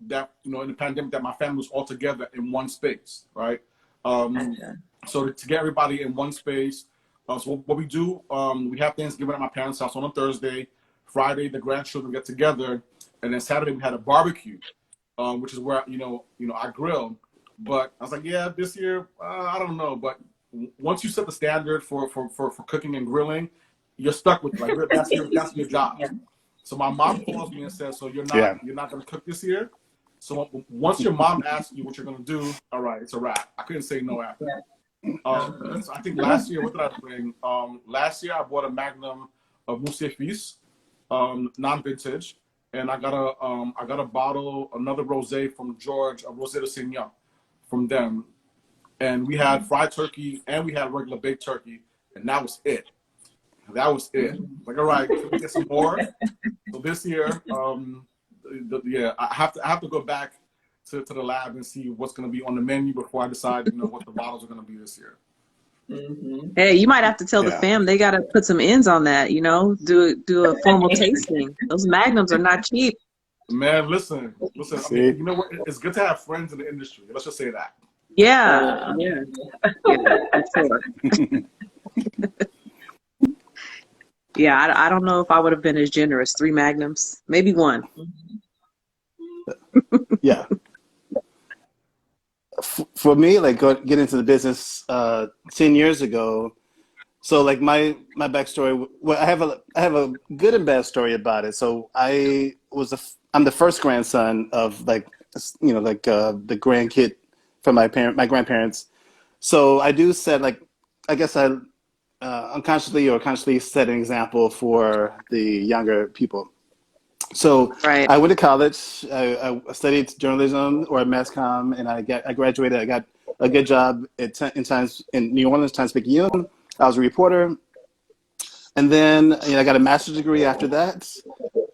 that, you know, in the pandemic that my family was all together in one space, right? So to get everybody in one space. So what we do, we have Thanksgiving at my parents' house on a Thursday. Friday, the grandchildren get together. And then Saturday we had a barbecue, which is where, you know, I grilled. But I was like, yeah, this year, I don't know. But once you set the standard for cooking and grilling, you're stuck with it. Like, that's your job. Yeah. So my mom calls me and says, so you're not going to cook this year? So once your mom asks you what you're going to do, all right, it's a wrap. I couldn't say no after. So I think last year, what did I bring? Last year I bought a magnum of Mousse Fils, non-vintage. And I got a bottle, another rosé from George, a Rosé de Seignan from them. And we had fried turkey and we had regular baked turkey. And that was it. Like, all right, can we get some more? So this year, I have to go back to the lab and see what's going to be on the menu before I decide, you know, what the bottles are going to be this year. Hey, you might have to tell the fam they got to put some ends on that, you know, do a formal tasting. Those magnums are not cheap. Man, listen. I mean, you know what? It's good to have friends in the industry. Let's just say that. Yeah, for sure. Yeah, I don't know if I would have been as generous. 3 magnums, maybe 1. Yeah. For me, like get into the business 10 years ago. So like my backstory, well, I have a good and bad story about it. So I'm the first grandson of the grandkid from my grandparents. So I do set I guess I unconsciously or consciously set an example for the younger people. So I went to college. I studied journalism or mass comm, and I graduated. I got a good job in New Orleans, Times-Picayune. I was a reporter, and then I got a master's degree after that.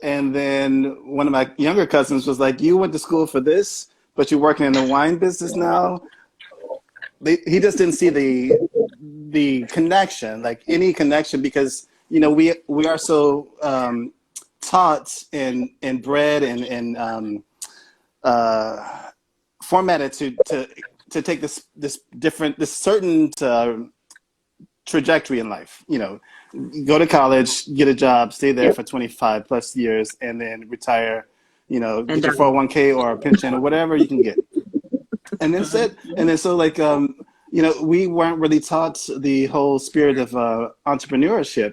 And then one of my younger cousins was like, "You went to school for this, but you're working in the wine business now." He just didn't see the connection, like any connection, because we are so taught and bred and formatted to take this certain trajectory in life. Go to college, get a job, stay there for 25 plus years, and then retire. Get your 401k or a pension or whatever you can get. And then so we weren't really taught the whole spirit of entrepreneurship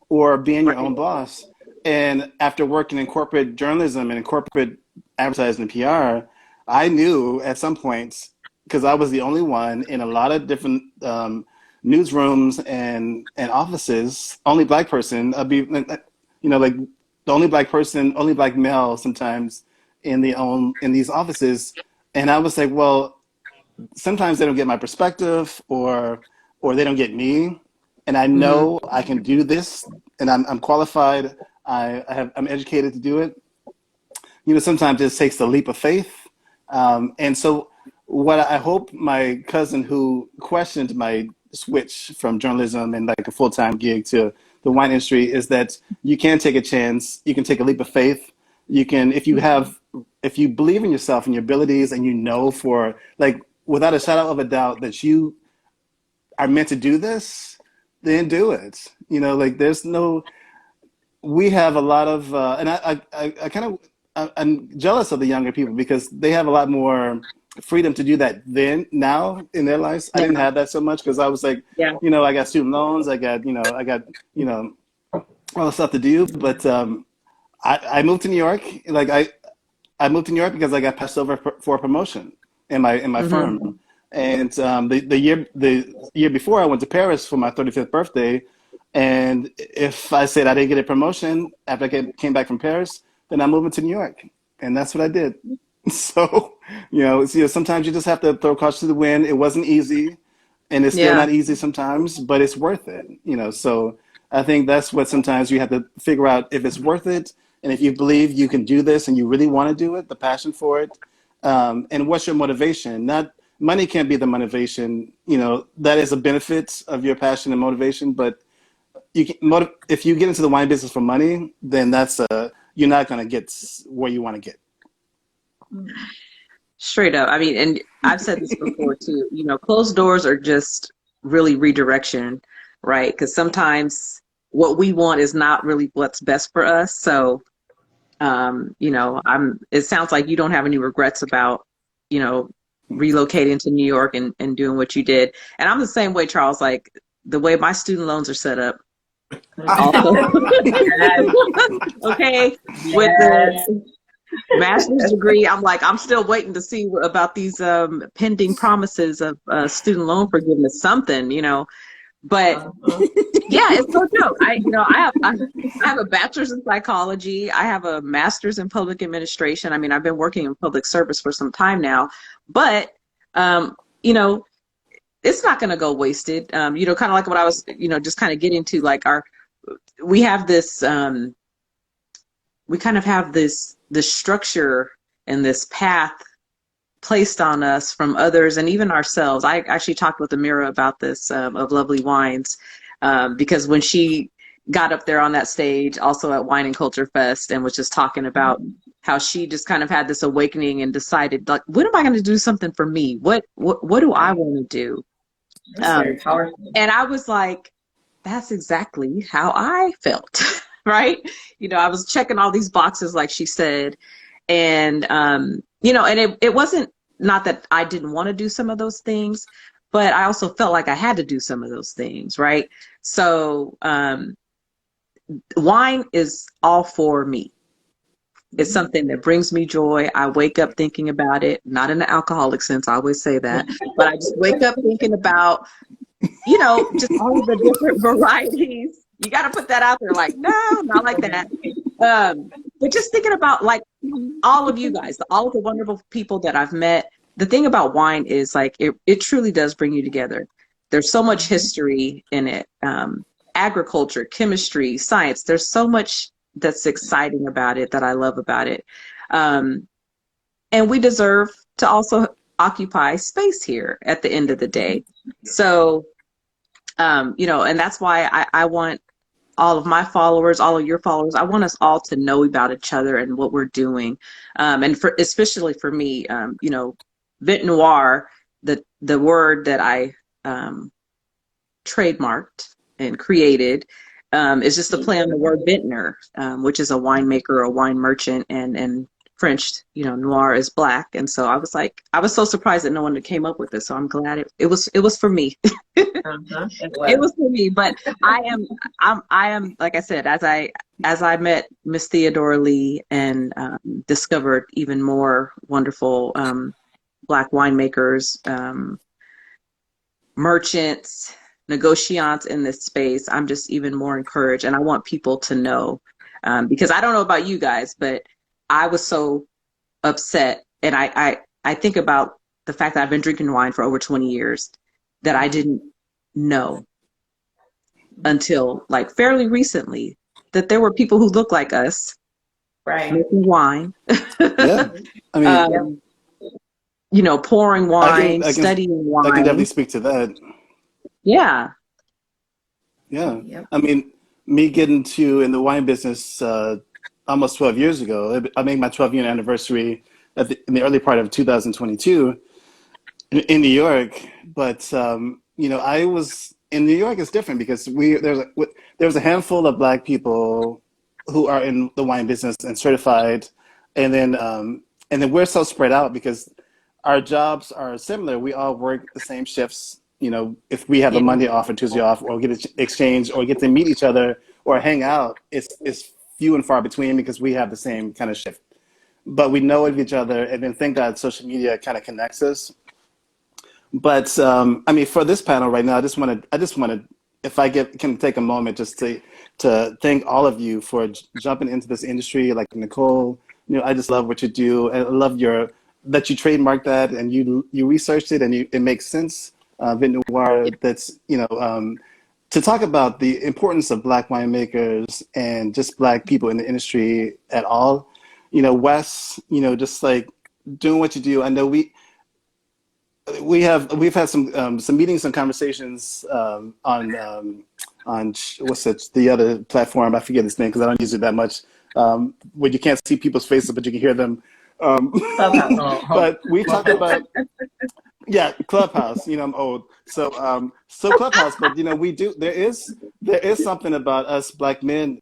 or being your own boss. And after working in corporate journalism and in corporate advertising and PR, I knew at some points, because I was the only one in a lot of different newsrooms and offices, only black person, like the only black person, only black male sometimes in these offices. And I was like, well, sometimes they don't get my perspective or they don't get me. And I know I can do this and I'm qualified. I'm educated to do it. Sometimes it takes the leap of faith. And so what I hope my cousin who questioned my switch from journalism and like a full-time gig to the wine industry is that you can take a chance, you can take a leap of faith. You can, if you believe in yourself and your abilities and for like without a shadow of a doubt that you are meant to do this, then do it. We have a lot of, and I'm jealous of the younger people because they have a lot more freedom to do that now in their lives. I didn't have that so much because I was like, I got student loans, I got all the stuff to do. But I moved to New York. I moved to New York because I got passed over for a promotion in my firm. And the year before I went to Paris for my 35th birthday. And if I said I didn't get a promotion after I came back from Paris, then I'm moving to New York. And that's what I did. So, sometimes you just have to throw caution to the wind. It wasn't easy, and it's still not easy sometimes, but it's worth it. So I think that's what sometimes you have to figure out if it's worth it, and if you believe you can do this and you really want to do it, the passion for it, and what's your motivation. Not money can't be the motivation. That is a benefit of your passion and motivation, but if you get into the wine business for money, then you're not going to get where you want to get. Straight up. I mean, and I've said this before too, closed doors are just really redirection, right? Because sometimes what we want is not really what's best for us. So, it sounds like you don't have any regrets about, relocating to New York and doing what you did. And I'm the same way, Charles, like the way my student loans are set up. Also, okay, with the master's degree, I'm still waiting to see about these pending promises of student loan forgiveness, something, but it's so dope. I have a bachelor's in psychology. I have a master's in public administration. I mean, I've been working in public service for some time now, but it's not going to go wasted. Kind of like what I was, just kind of getting to, like we have this, we kind of have this structure and this path placed on us from others and even ourselves. I actually talked with Amira about this of Lovely Wines because when she got up there on that stage, also at Wine and Culture Fest, and was just talking about how she just kind of had this awakening and decided, like, when am I going to do something for me? What do I want to do? Very powerful. And I was like, that's exactly how I felt. Right? I was checking all these boxes, like she said. And, and it wasn't not that I didn't want to do some of those things, but I also felt like I had to do some of those things. Right? So, wine is all for me. It's something that brings me joy. I wake up thinking about it, not in the alcoholic sense. I always say that, but I just wake up thinking about, just all of the different varieties. You got to put that out there. Like, no, not like that. But just thinking about like all of you guys, all of the wonderful people that I've met. The thing about wine is like, it truly does bring you together. There's so much history in it. Agriculture, chemistry, science. There's so much that's exciting about it, that I love about it. And we deserve to also occupy space here at the end of the day. So, and that's why I want all of my followers, all of your followers, I want us all to know about each other and what we're doing. And especially for me, Vent Noir, the word that I trademarked and created, is just a play on the word vintner, which is a winemaker or wine merchant. And French, noir is black. And so I was like, I was so surprised that no one came up with it. So I'm glad it was for me. It was for me. But I am like I said, as I met Miss Theodora Lee and discovered even more wonderful Black winemakers, merchants, negotiants in this space, I'm just even more encouraged. And I want people to know, because I don't know about you guys, but I was so upset. And I think about the fact that I've been drinking wine for over 20 years that I didn't know until like fairly recently that there were people who look like us making wine. Yeah. I mean, pouring wine, studying wine. I can definitely speak to that. Yeah. Yeah. Yep. I mean, me getting in the wine business almost 12 years ago. I made my 12-year anniversary in the early part of 2022 in New York. But, I was in New York. It's different because there's a handful of Black people who are in the wine business and certified. And then we're so spread out because our jobs are similar. We all work the same shifts. If we have a Monday off or Tuesday off, or get exchange, or get to meet each other or hang out, it's few and far between because we have the same kind of shift. But we know of each other, and then thank God social media kind of connects us. But for this panel right now, I just want to, if I can take a moment just to thank all of you for jumping into this industry. Like Nicole, I just love what you do, and I love that you trademarked that and you researched it and it makes sense. Vin Noir, that's, to talk about the importance of Black winemakers and just Black people in the industry at all. Wes, just like doing what you do. I know we've had some meetings and conversations on what's it, the other platform, I forget its name because I don't use it that much, where you can't see people's faces but you can hear them. But we talked about Clubhouse. I'm old, so Clubhouse. But there is something about us Black men.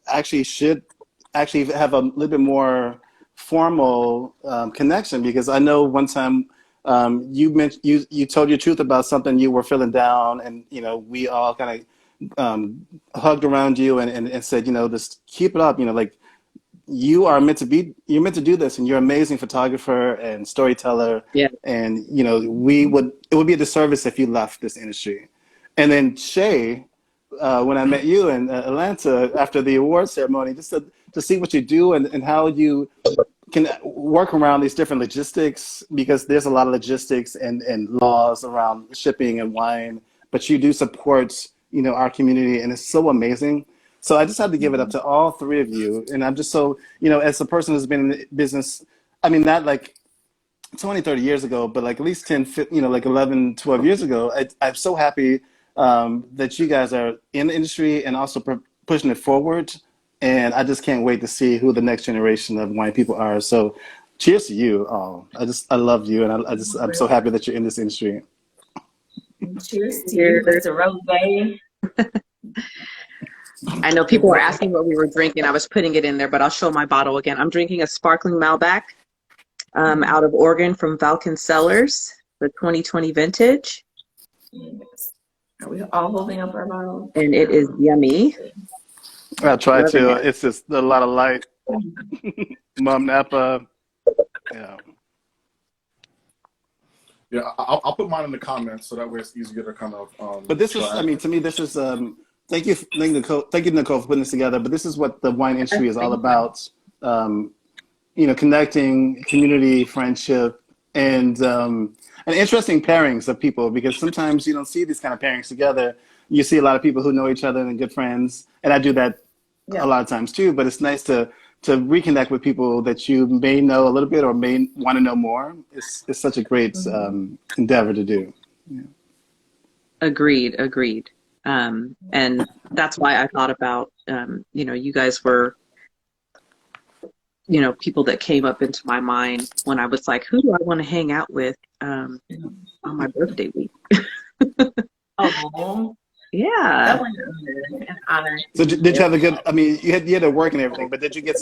Actually should have a little bit more formal connection, because I know one time you told your truth about something you were feeling down, and we all kind of hugged around you and said, just keep it up. Like, you're meant to do this, and you're an amazing photographer and storyteller. Yeah. And it would be a disservice if you left this industry. And then Shay, when I met you in Atlanta after the award ceremony, just to see what you do and how you can work around these different logistics, because there's a lot of logistics and laws around shipping and wine, but you do support our community, and it's so amazing. So I just had to give it up to all three of you. And I'm just so, as a person who's been in the business, not like 20, 30 years ago, but like at least 10, like 11, 12 years ago, I'm so happy that you guys are in the industry and also pushing it forward. And I just can't wait to see who the next generation of wine people are. So cheers to you all. I love you. And I'm so happy that you're in this industry. Cheers to you, Mr. Rose. I know people were asking what we were drinking. I was putting it in there, but I'll show my bottle again. I'm drinking a sparkling Malbec out of Oregon from Falcon Cellars, the 2020 vintage. Yes. Are we all holding up our bottles? And it is yummy. I'll try to. It's just a lot of light. Mom Napa. Yeah. Yeah, I'll put mine in the comments so that way it's easier to kind of. But this is, to me, this is. Thank you, Nicole, for putting this together. But this is what the wine industry is all about. Connecting, community, friendship, and interesting pairings of people. Because sometimes you don't see these kind of pairings together. You see a lot of people who know each other and are good friends, and I do that a lot of times too. But it's nice to reconnect with people that you may know a little bit or may want to know more. It's such a great endeavor to do. Yeah. Agreed. And that's why I thought about, you guys were, people that came up into my mind when I was like, who do I want to hang out with on my birthday week? Oh, yeah. that was an honor. So did you have a good? You had to work and everything, but did you get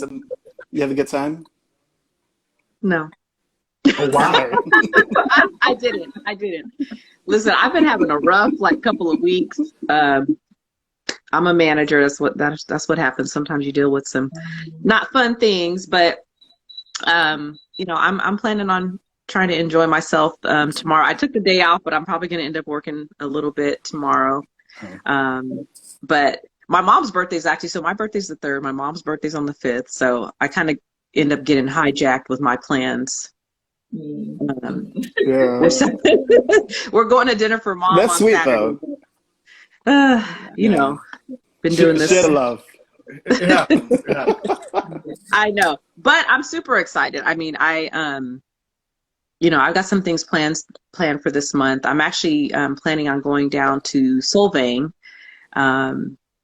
you have a good time? No. Oh wow. Sorry. I didn't. Listen, I've been having a rough couple of weeks. I'm a manager. That's what happens. Sometimes you deal with some not fun things, but I'm planning on trying to enjoy myself tomorrow. I took the day off, but I'm probably going to end up working a little bit tomorrow. But my mom's birthday is actually, so my birthday's the 3rd. My mom's birthday's on the 5th. So I kind of end up getting hijacked with my plans. Yeah. We're going to dinner for mom That's on sweet Saturday. though. Been doing this. Share the love. It happens. I know, but I'm super excited. I mean, I've got some things planned for this month. I'm actually planning on going down to Solvang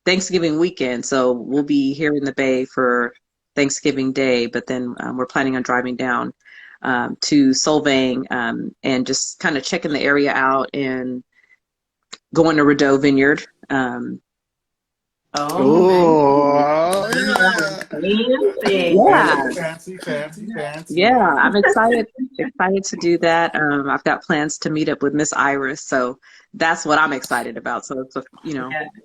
Thanksgiving weekend. So we'll be here in the Bay for Thanksgiving Day, but then we're planning on driving down to Solvang and just kind of checking the area out and going to Rideau Vineyard. Oh, Yeah. Fancy. Yeah, I'm excited to do that. I've got plans to meet up with Miss Iris, so that's what I'm excited about. So it's a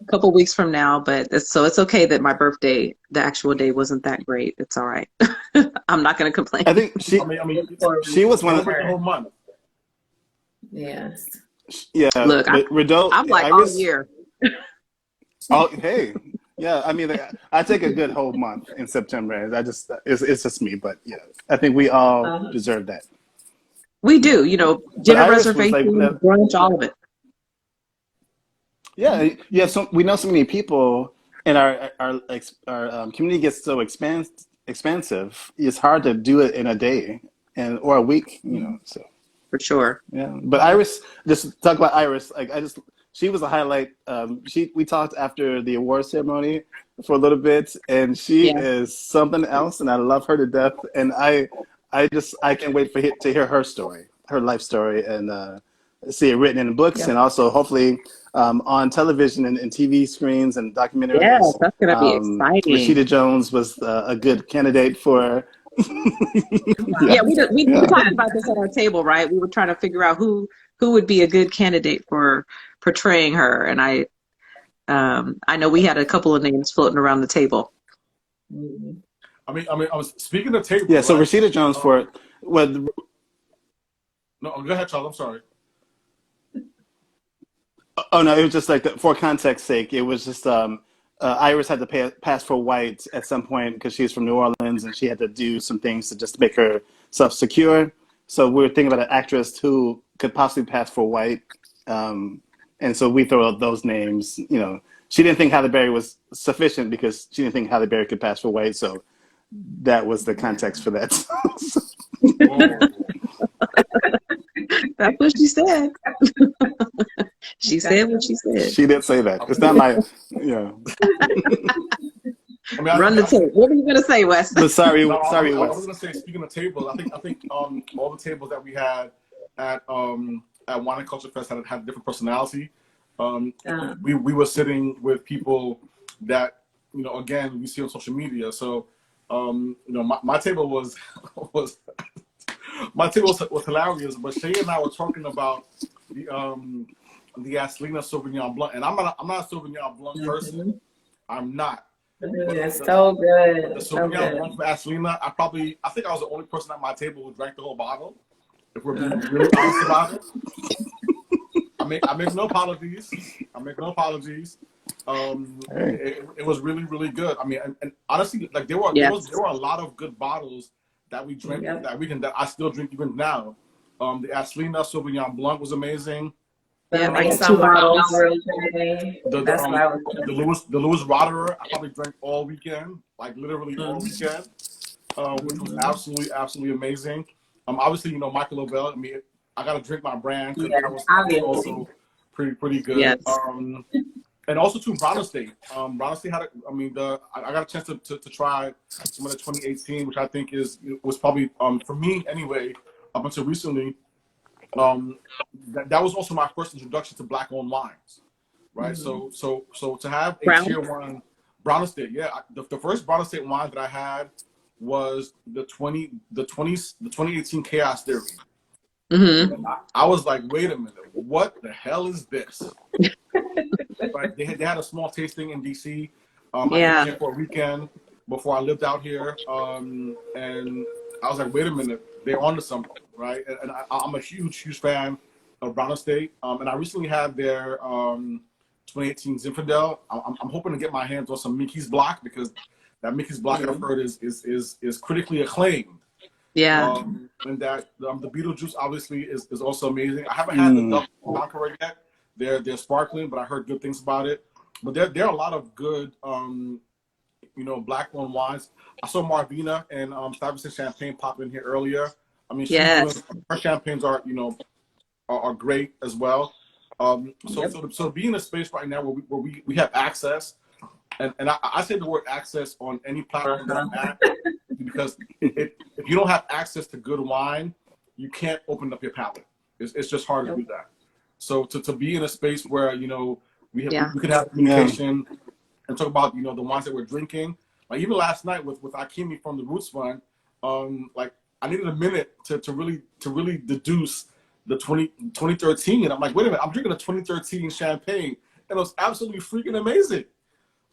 couple weeks from now, but it's okay that my birthday, the actual day, wasn't that great. It's all right. I'm not going to complain. I think she was one of the whole month. Yes. Yeah. Look, Rideau, I'm like Iris, all year. Oh, hey. Yeah, I mean, I take a good whole month in September. It's just me, but yeah, I think we all deserve that. We do, dinner Iris was reservation, like, brunch, all of it. Yeah, we know so many people, and our community gets so expansive. It's hard to do it in a day or a week, So For sure. yeah, but Iris, just talk about Iris. She was a highlight. We talked after the award ceremony for a little bit, and she is something else, and I love her to death. And I can't wait to hear her story, her life story, and see it written in books, and also hopefully on television and TV screens and documentaries. Yes, that's gonna be exciting. Rashida Jones was a good candidate for. We talked about this at our table, right? We were trying to figure out who would be a good candidate for portraying her, and I know we had a couple of names floating around the table. I was speaking of table. Yeah, so right? Rashida Jones No, go ahead, Charles. I'm sorry. Oh no, it was just for context's sake, it was just Iris had to pass for white at some point because she's from New Orleans and she had to do some things to just make herself secure. So we were thinking about an actress who could possibly pass for white. And so we throw out those names. She didn't think Halle Berry was sufficient because she didn't think Halle Berry could pass for white. So that was the context for that. That's what she said. She said what she said. She did say that. It's not my, Run the tape. What are you gonna say, Wes? Sorry, Wes. Wes. I was gonna say, speaking of tables, I think all the tables that we had at Wine and Culture Fest had a different personality. We were sitting with people that again we see on social media. So my table was my table was hilarious. But Shay and I were talking about the Aslina Sauvignon Blanc, and I'm not a Sauvignon Blanc person. I'm not. It's so good. The Sauvignon Blanc from Aslina, I think I was the only person at my table who drank the whole bottle. If we're being really honest about it. I make no apologies. It was really, really good. I mean, and honestly, there were a lot of good bottles that we drank that weekend that I still drink even now. The Aslina Sauvignon Blanc was amazing. Yeah, I got 2 bottles. The Lewis Roderer, I probably drank all weekend, literally all weekend, which was absolutely, absolutely amazing. Obviously, Michael Lovell. I mean, I got to drink my brand because that was also pretty good. Yes. And also too, Bronner State. Bronner State had I got a chance to try some of the 2018, which I think was probably for me anyway, up until recently. That was also my first introduction to Black-owned wines, right? Mm-hmm. So to have a tier 1 Bronner State, the first Bronner State wine that I had was the 2018 Chaos Theory. Mm-hmm. I was like, wait a minute, what the hell is this? Right? They had a small tasting in DC. I came here for a weekend before I lived out here, and I was like, wait a minute, they're onto something, right? And I'm a huge fan of Brown Estate, and I recently had their 2018 Zinfandel. I'm hoping to get my hands on some Mickey's Block, because that Mickey's Block I've heard is critically acclaimed. Yeah. And that the Beetlejuice obviously is also amazing. I haven't had the Double Conqueror yet. They're sparkling, but I heard good things about it. But there are a lot of good black-owned wines. I saw Marvina and Stuyvesant Champagne pop in here earlier. I mean, her champagnes are great as well. So to be in a space right now where we have access, and I say the word access on any platform that I'm at, because if you don't have access to good wine, you can't open up your palate. It's just hard to do that. So to be in a space where we could have communication and talk about the wines that we're drinking. Like even last night with Akimi from the Roots Fund, like I needed a minute to really deduce the 2013, and I'm like, wait a minute, I'm drinking a 2013 champagne, and it was absolutely freaking amazing.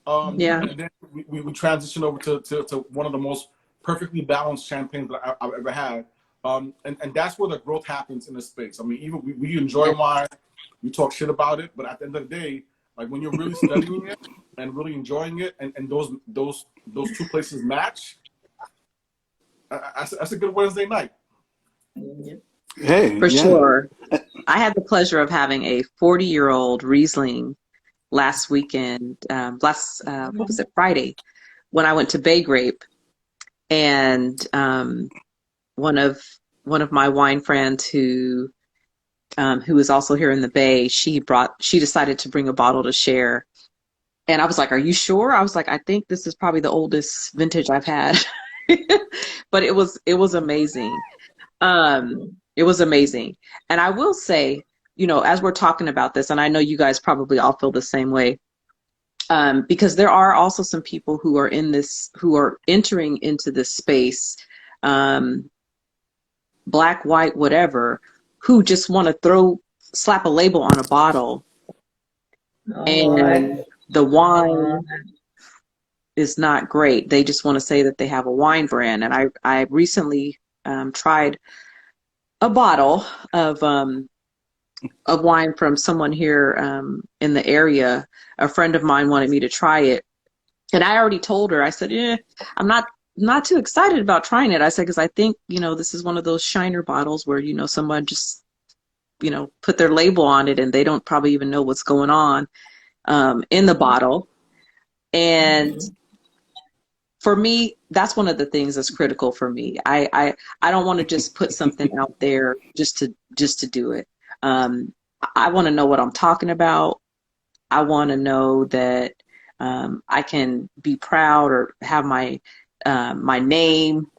And then we transitioned over to one of the most perfectly balanced champagnes that I've ever had. And that's where the growth happens in this space. I mean, even we enjoy wine, we talk shit about it, but at the end of the day, like when you're really studying it and really enjoying it, and those two places match, that's a good Wednesday night. Hey, For sure. I had the pleasure of having a 40-year-old Riesling last weekend, what was it, Friday, when I went to Bay Grape, and one of my wine friends who is also here in the Bay, she decided to bring a bottle to share. And I was like, are you sure? I was like, I think this is probably the oldest vintage I've had. But it was amazing. It was amazing. And I will say, as we're talking about this, and I know you guys probably all feel the same way, because there are also some people who are entering into this space, black, white, whatever, who just want to slap a label on a bottle, and the wine is not great. They just want to say that they have a wine brand. And I recently tried a bottle of wine from someone here in the area. A friend of mine wanted me to try it, and I already told her, I said, I'm not too excited about trying it. I said, because I think, this is one of those Shiner bottles where, someone just, put their label on it and they don't probably even know what's going on in the bottle. And for me, that's one of the things that's critical for me. I don't want to just put something out there just to do it. I want to know what I'm talking about. I want to know that I can be proud or have my name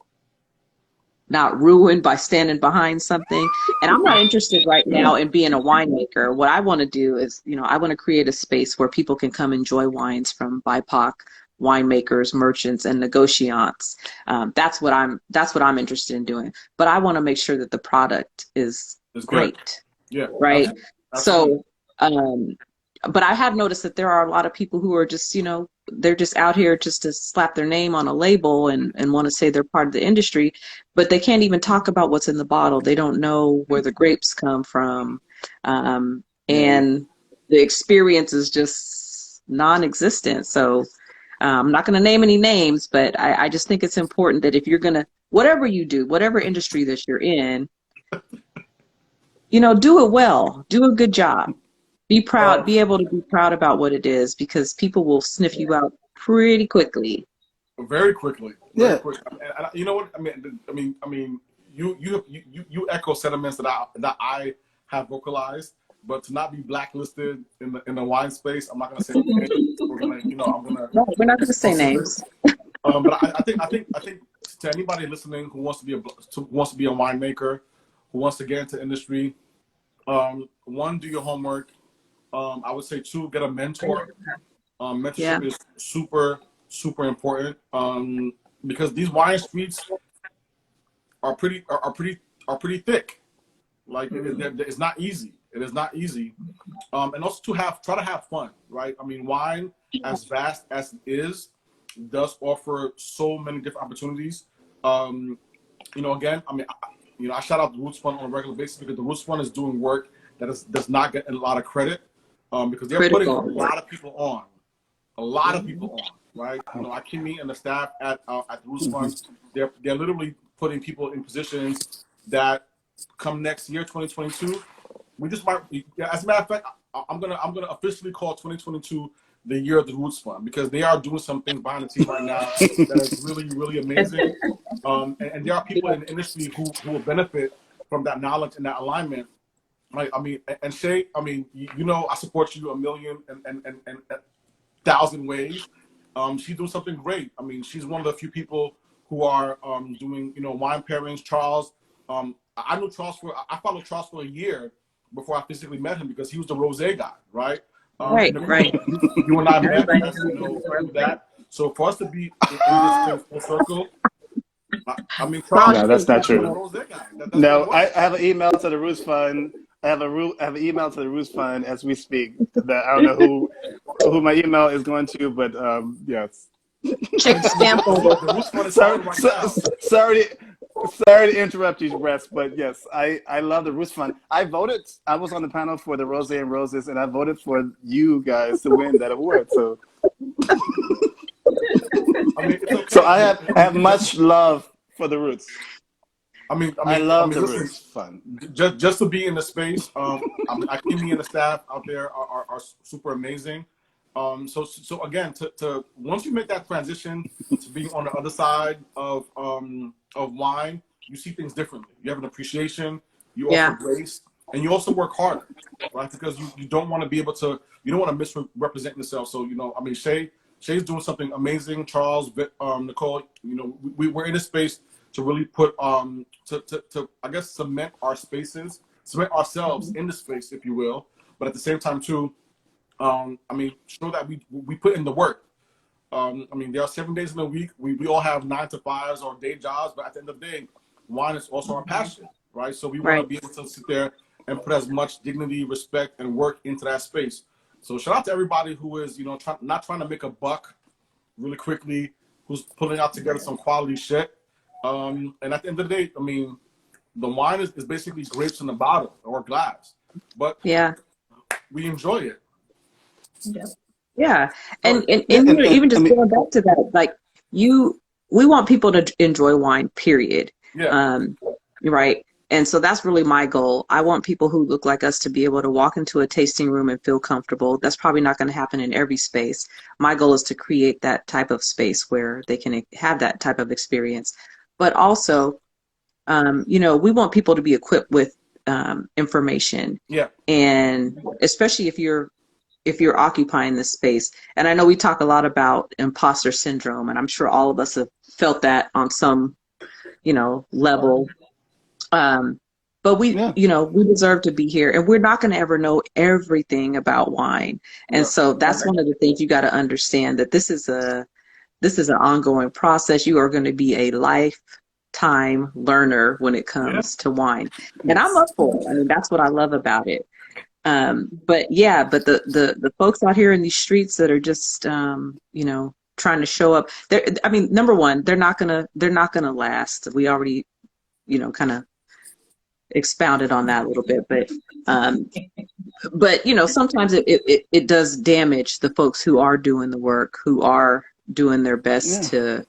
not ruined by standing behind something. And I'm not interested right now in being a winemaker. What I want to do is, I want to create a space where people can come enjoy wines from BIPOC winemakers, merchants, and negotiants. That's what I'm interested in doing. But I want to make sure that the product is great. Yeah. Right. Absolutely. So, but I have noticed that there are a lot of people who are just, they're just out here just to slap their name on a label and want to say they're part of the industry, but they can't even talk about what's in the bottle. They don't know where the grapes come from. And the experience is just non-existent. So I'm not going to name any names, but I just think it's important that if you're going to, whatever you do, whatever industry that you're in, do it well, do a good job. Be proud, be able to be proud about what it is, because people will sniff you out pretty quickly. Very quickly. Very quickly. And you know what? I mean, you echo sentiments that I have vocalized, but to not be blacklisted in the wine space, I'm not going to say names. We're not going to say names. But I think to anybody listening who wants to be a winemaker, who wants to get into industry, one, do your homework. I would say 2, get a mentor. Mentorship is super, super important. because these wine streets are pretty thick. Like it's not easy. It is not easy. And also try to have fun, right? I mean, wine, as vast as it is, does offer so many different opportunities. Again, I mean, I shout out the Roots Fund on a regular basis because the Roots Fund is doing work that does not get a lot of credit, because they're putting a lot of people on, right? Akimi and the staff at the Roots Fund, they're literally putting people in positions that come next year, 2022. We just might. As a matter of fact, I'm gonna officially call 2022 the year of the Roots Fund, because they are doing some things behind the scenes right now that is really, really amazing. And there are people in the industry who will benefit from that knowledge and that alignment. Right? I mean, and Shay, I mean, I support you a million and 1,000 ways. She's doing something great. I mean, she's one of the few people who are doing, wine pairings. Charles, I followed Charles for a year before I physically met him, because he was the rosé guy, right? Right. You and I met through that. So for us to be in this full circle, I mean, no, that's not true. Rosé guy. No, I have an email to the Roots Fund. I have an email to the Roots Fund as we speak. That I don't know who my email is going to, but yes. Check the spam folder. Sorry to interrupt you, Russ, but yes, I love the Roots Fund. I was on the panel for the Rose and Roses, and I voted for you guys to win that award. So, I mean, it's okay. So I have much love for the Roots. I love the listen, Roots Fund. Just to be in the space, Akimi and the staff out there are super amazing. So again, to once you make that transition to being on the other side of wine, you see things differently. You have an appreciation, you offer grace, and you also work harder, right? Because you don't want to be able to, you don't want to misrepresent yourself. So, I mean, Shay's doing something amazing. Charles, Nicole, we're in a space to really put, to I guess, cement our spaces, cement ourselves in the space, if you will. But at the same time, too, I mean, show that we put in the work. I mean, there are 7 days in a week. We all have 9 to 5s or day jobs, but at the end of the day, wine is also our passion, right? So we want to be able to sit there and put as much dignity, respect, and work into that space. So shout out to everybody who is, not trying to make a buck really quickly, who's pulling out together some quality shit. And at the end of the day, I mean, the wine is basically grapes in a bottle or glass, but we enjoy it. Yeah. And even just going back to that, like we want people to enjoy wine, period. Yeah. Right. And so that's really my goal. I want people who look like us to be able to walk into a tasting room and feel comfortable. That's probably not going to happen in every space. My goal is to create that type of space where they can have that type of experience. But also, we want people to be equipped with information. Yeah. And especially if you're occupying this space. And I know we talk a lot about imposter syndrome, and I'm sure all of us have felt that on some, level. But we deserve to be here, and we're not going to ever know everything about wine. And so that's one of the things you got to understand, that this is an ongoing process. You are going to be a lifetime learner when it comes to wine. And I'm up for it. I mean, that's what I love about it. But the folks out here in these streets that are just, trying to show up, number one, they're not gonna last. We already, kind of expounded on that a little bit, but sometimes it does damage the folks who are doing the work, who are doing their best to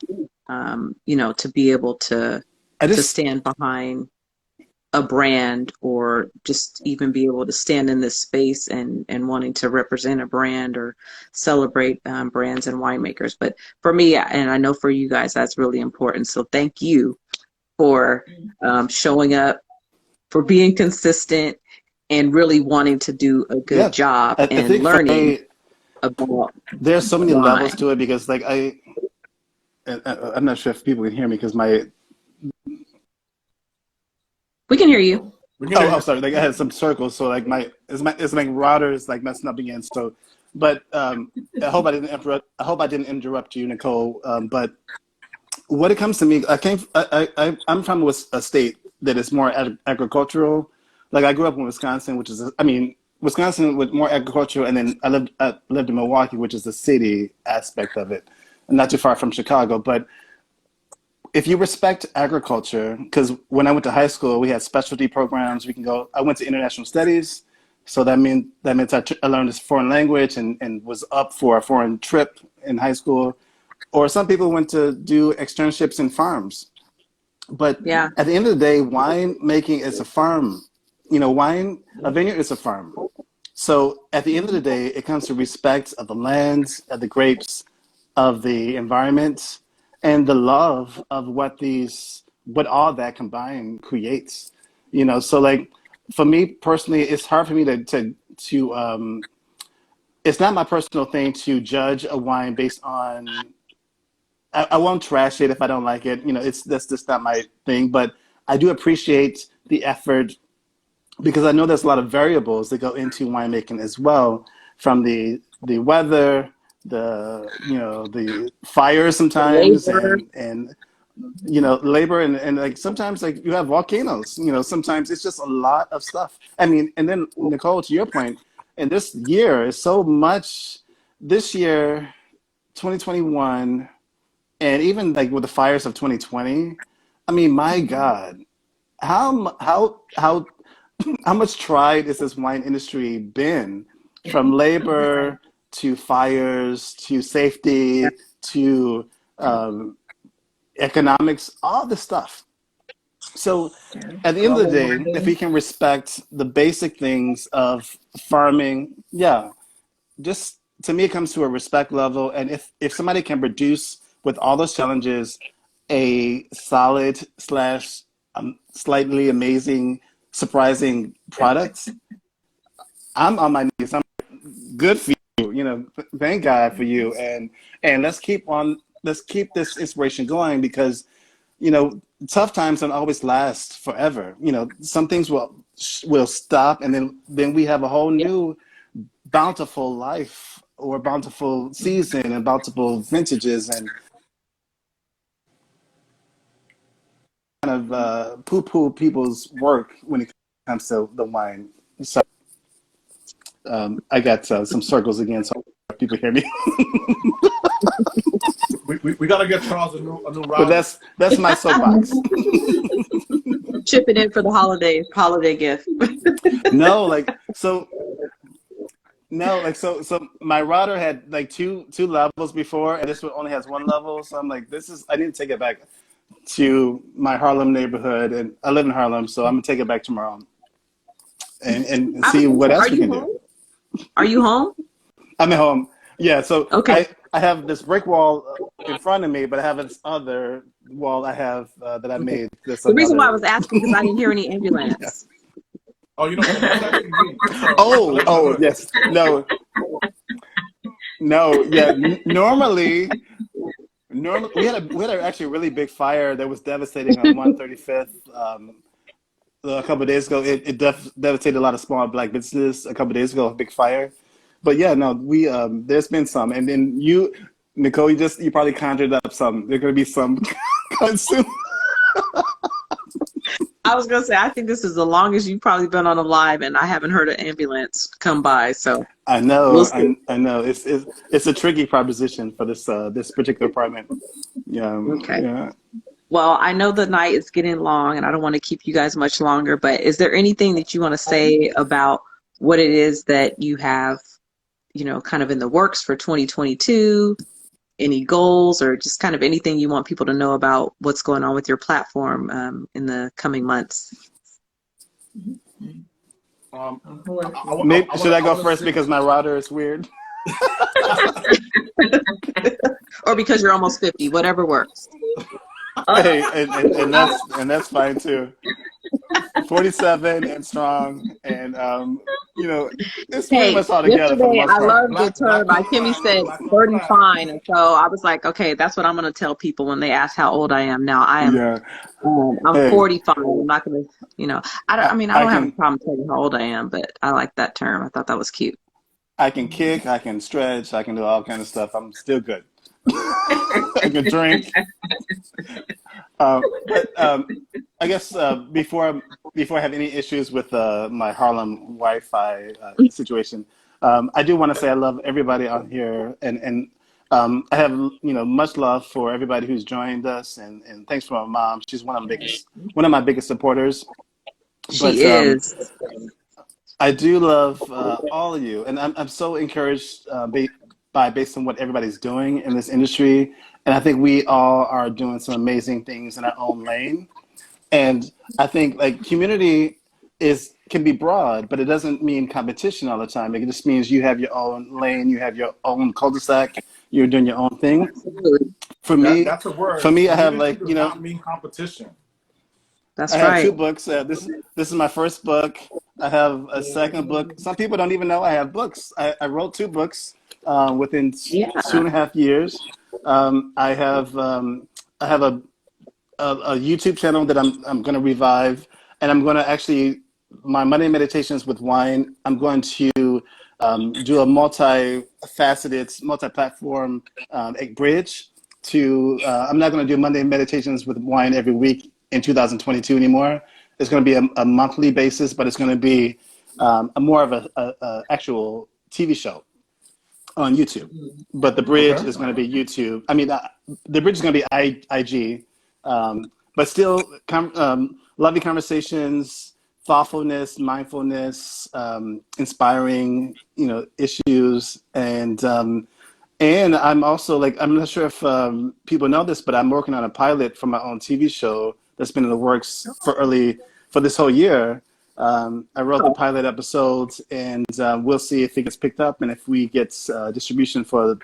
be able to stand behind a brand, or just even be able to stand in this space and wanting to represent a brand or celebrate brands and winemakers. But for me, and I know for you guys, that's really important. So thank you for showing up, for being consistent, and really wanting to do a good job and learning about. There's so many wine. levels to it, because I'm not sure if people can hear me because We can hear you. I'm sorry. I had some circles, so it's like router's messing up again. So, but I hope I didn't interrupt you, Nicole. But What it comes to me, I'm from a state that is more agricultural. Like I grew up in Wisconsin, which is, I mean, Wisconsin with more agricultural, and then I lived in Milwaukee, which is the city aspect of it, not too far from Chicago. But if you respect agriculture, because when I went to high school, we had specialty programs. We can go. I went to international studies, so that meant I learned this foreign language and was up for a foreign trip in high school. Or some people went to do externships in farms. But Yeah. at the end of the day, wine making is a farm. A vineyard is a farm. So at the end of the day, it comes to respect of the lands, of the grapes, of the environment, and the love of what all that combined creates. So like for me personally, it's hard for me to it's not my personal thing to judge a wine based on. I won't trash it if I don't like it. That's just not my thing. But I do appreciate the effort because I know there's a lot of variables that go into winemaking as well, from the weather, the fire sometimes, Labor. and labor, and like sometimes like you have volcanoes. Sometimes it's just a lot of stuff. I mean, and then Nicole, to your point, and this year is so much. This year, 2021. And even like with the fires of 2020, I mean, my God, how how much tried is this wine industry been, from labor to fires to safety to economics, all this stuff. So at the end of the Global day, if we warming. can respect the basic things of farming, yeah, just to me it comes to a respect level, and if somebody can produce with all those challenges a solid slash slightly amazing surprising product, I'm on my knees. I'm good for you, thank God for you, and let's keep this inspiration going, because tough times don't always last forever. Some things will stop, and then we have a whole Yeah. new bountiful life, or bountiful season, and bountiful vintages, and kind of poo-poo people's work when it comes to the wine. So I got some circles again, so people hear me. We got to get Charles a new But router. that's my soapbox. Chip it in for the holiday gift. No, like so. No, like so my router had like two levels before, and this one only has one level. So I'm like, I need to take it back to my Harlem neighborhood, and I live in Harlem, so I'm gonna take it back tomorrow and see what Are else we you can home? do. Are you home? I'm at home. Yeah, so Okay. I have this brick wall in front of me, but I have this other wall I have that I Okay. made. This The reason why I another. was asking because I didn't hear any ambulance. Oh, you know what? That's actually me. I Oh, live in the oh, hood. yes. No, no, yeah. Normally we had actually a really big fire that was devastating on 135th a couple of days ago. It devastated a lot of small black businesses a couple of days ago, a big fire. But yeah, no, we there's been some, and then Nicole, you probably conjured up some. There's gonna be some coming soon. I was gonna say I think this is the longest you've probably been on a live, and I haven't heard an ambulance come by. So I we'll know, see. I know. It's a tricky proposition for this particular apartment. Yeah, Okay. yeah. Well, I know the night is getting long, and I don't want to keep you guys much longer. But is there anything that you want to say about what it is that you have, kind of in the works for 2022? Any goals, or just kind of anything you want people to know about what's going on with your platform in the coming months? Who wants I, to- I, Maybe, I, should I go wanna first say- because my router is weird? Or because you're almost 50, whatever works. Hey, and that's fine too. 47 and strong, and it's pretty Hey, much all together for the yesterday most I part. love the Black term. on Kimmy black, said black on 30 black. fine, and so I was like, okay, that's what I'm going to tell people when they ask how old I am. Now Yeah. I'm Hey, 45. I'm not going to, I mean, I I don't have a can problem telling you how old I am, but I like that term. I thought that was cute. I can kick, I can stretch, I can do all kind of stuff. I'm still good. a good drink. But I guess before I have any issues with my Harlem Wi-Fi situation, I do want to say I love everybody on here, and I have much love for everybody who's joined us, and thanks for my mom. She's one of my biggest supporters. She is. I do love all of you, and I'm so encouraged based on what everybody's doing in this industry, and I think we all are doing some amazing things in our own lane. And I think like community can be broad, but it doesn't mean competition all the time. It just means you have your own lane, you have your own cul-de-sac, you're doing your own thing. Absolutely. For me, that's a word. I have Community does not mean competition. That's I right. have 2 books. This is my first book. I have a second book. Some people don't even know I have books. I wrote 2 books within 2.5 years. I have a YouTube channel that I'm going to revive, and I'm going to actually my Monday Meditations with Wine. I'm going to do a multi-faceted, multi-platform bridge to. I'm not going to do Monday Meditations with Wine every week in 2022 anymore. It's going to be a monthly basis, but it's going to be more of a actual TV show on YouTube. But the bridge is going to be YouTube. I mean, the bridge is going to be IG. But still, lovely conversations, thoughtfulness, mindfulness, inspiring, issues, and I'm also I'm not sure if people know this, but I'm working on a pilot for my own TV show that's been in the works for this whole year. I wrote the pilot episodes, and we'll see if it gets picked up and if we get distribution for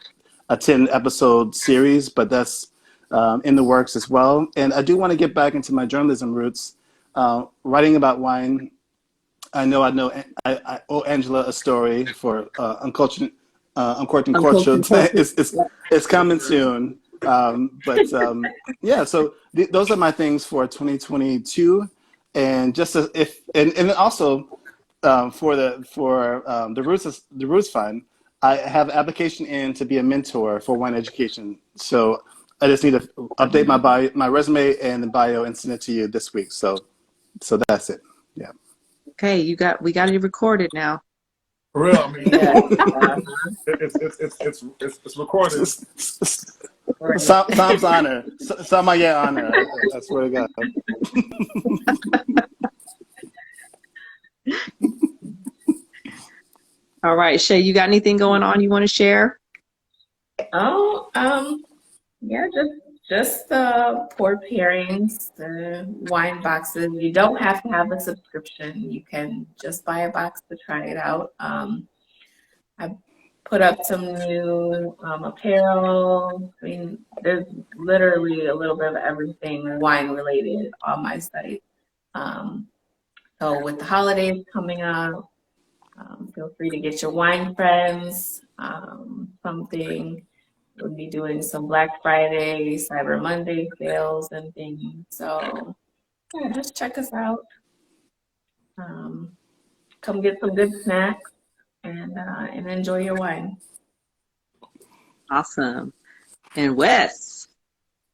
a 10-episode series. But that's in the works as well. And I do want to get back into my journalism roots, writing about wine. I owe Angela a story for Uncultured Cultured. It's coming soon. So those are my things for 2022. And just and also for the Roots Fund, I have an application in to be a mentor for wine education. So I just need to update my resume and the bio and send it to you this week. So that's it. Yeah. Okay, we got it recorded now. For real, I mean, it's recorded. Tom's honor. Sommelier honor. I swear to God. All right, Shay, you got anything going on you want to share? Oh, yeah, just the pour pairings, the wine boxes. You don't have to have a subscription. You can just buy a box to try it out. I put up some new apparel. I mean, there's literally a little bit of everything wine related on my site. So with the holidays coming up, feel free to get your wine friends something. We'll be doing some Black Friday, Cyber Monday sales and things. So yeah, just check us out. Come get some good snacks and enjoy your wine. Awesome. And Wes?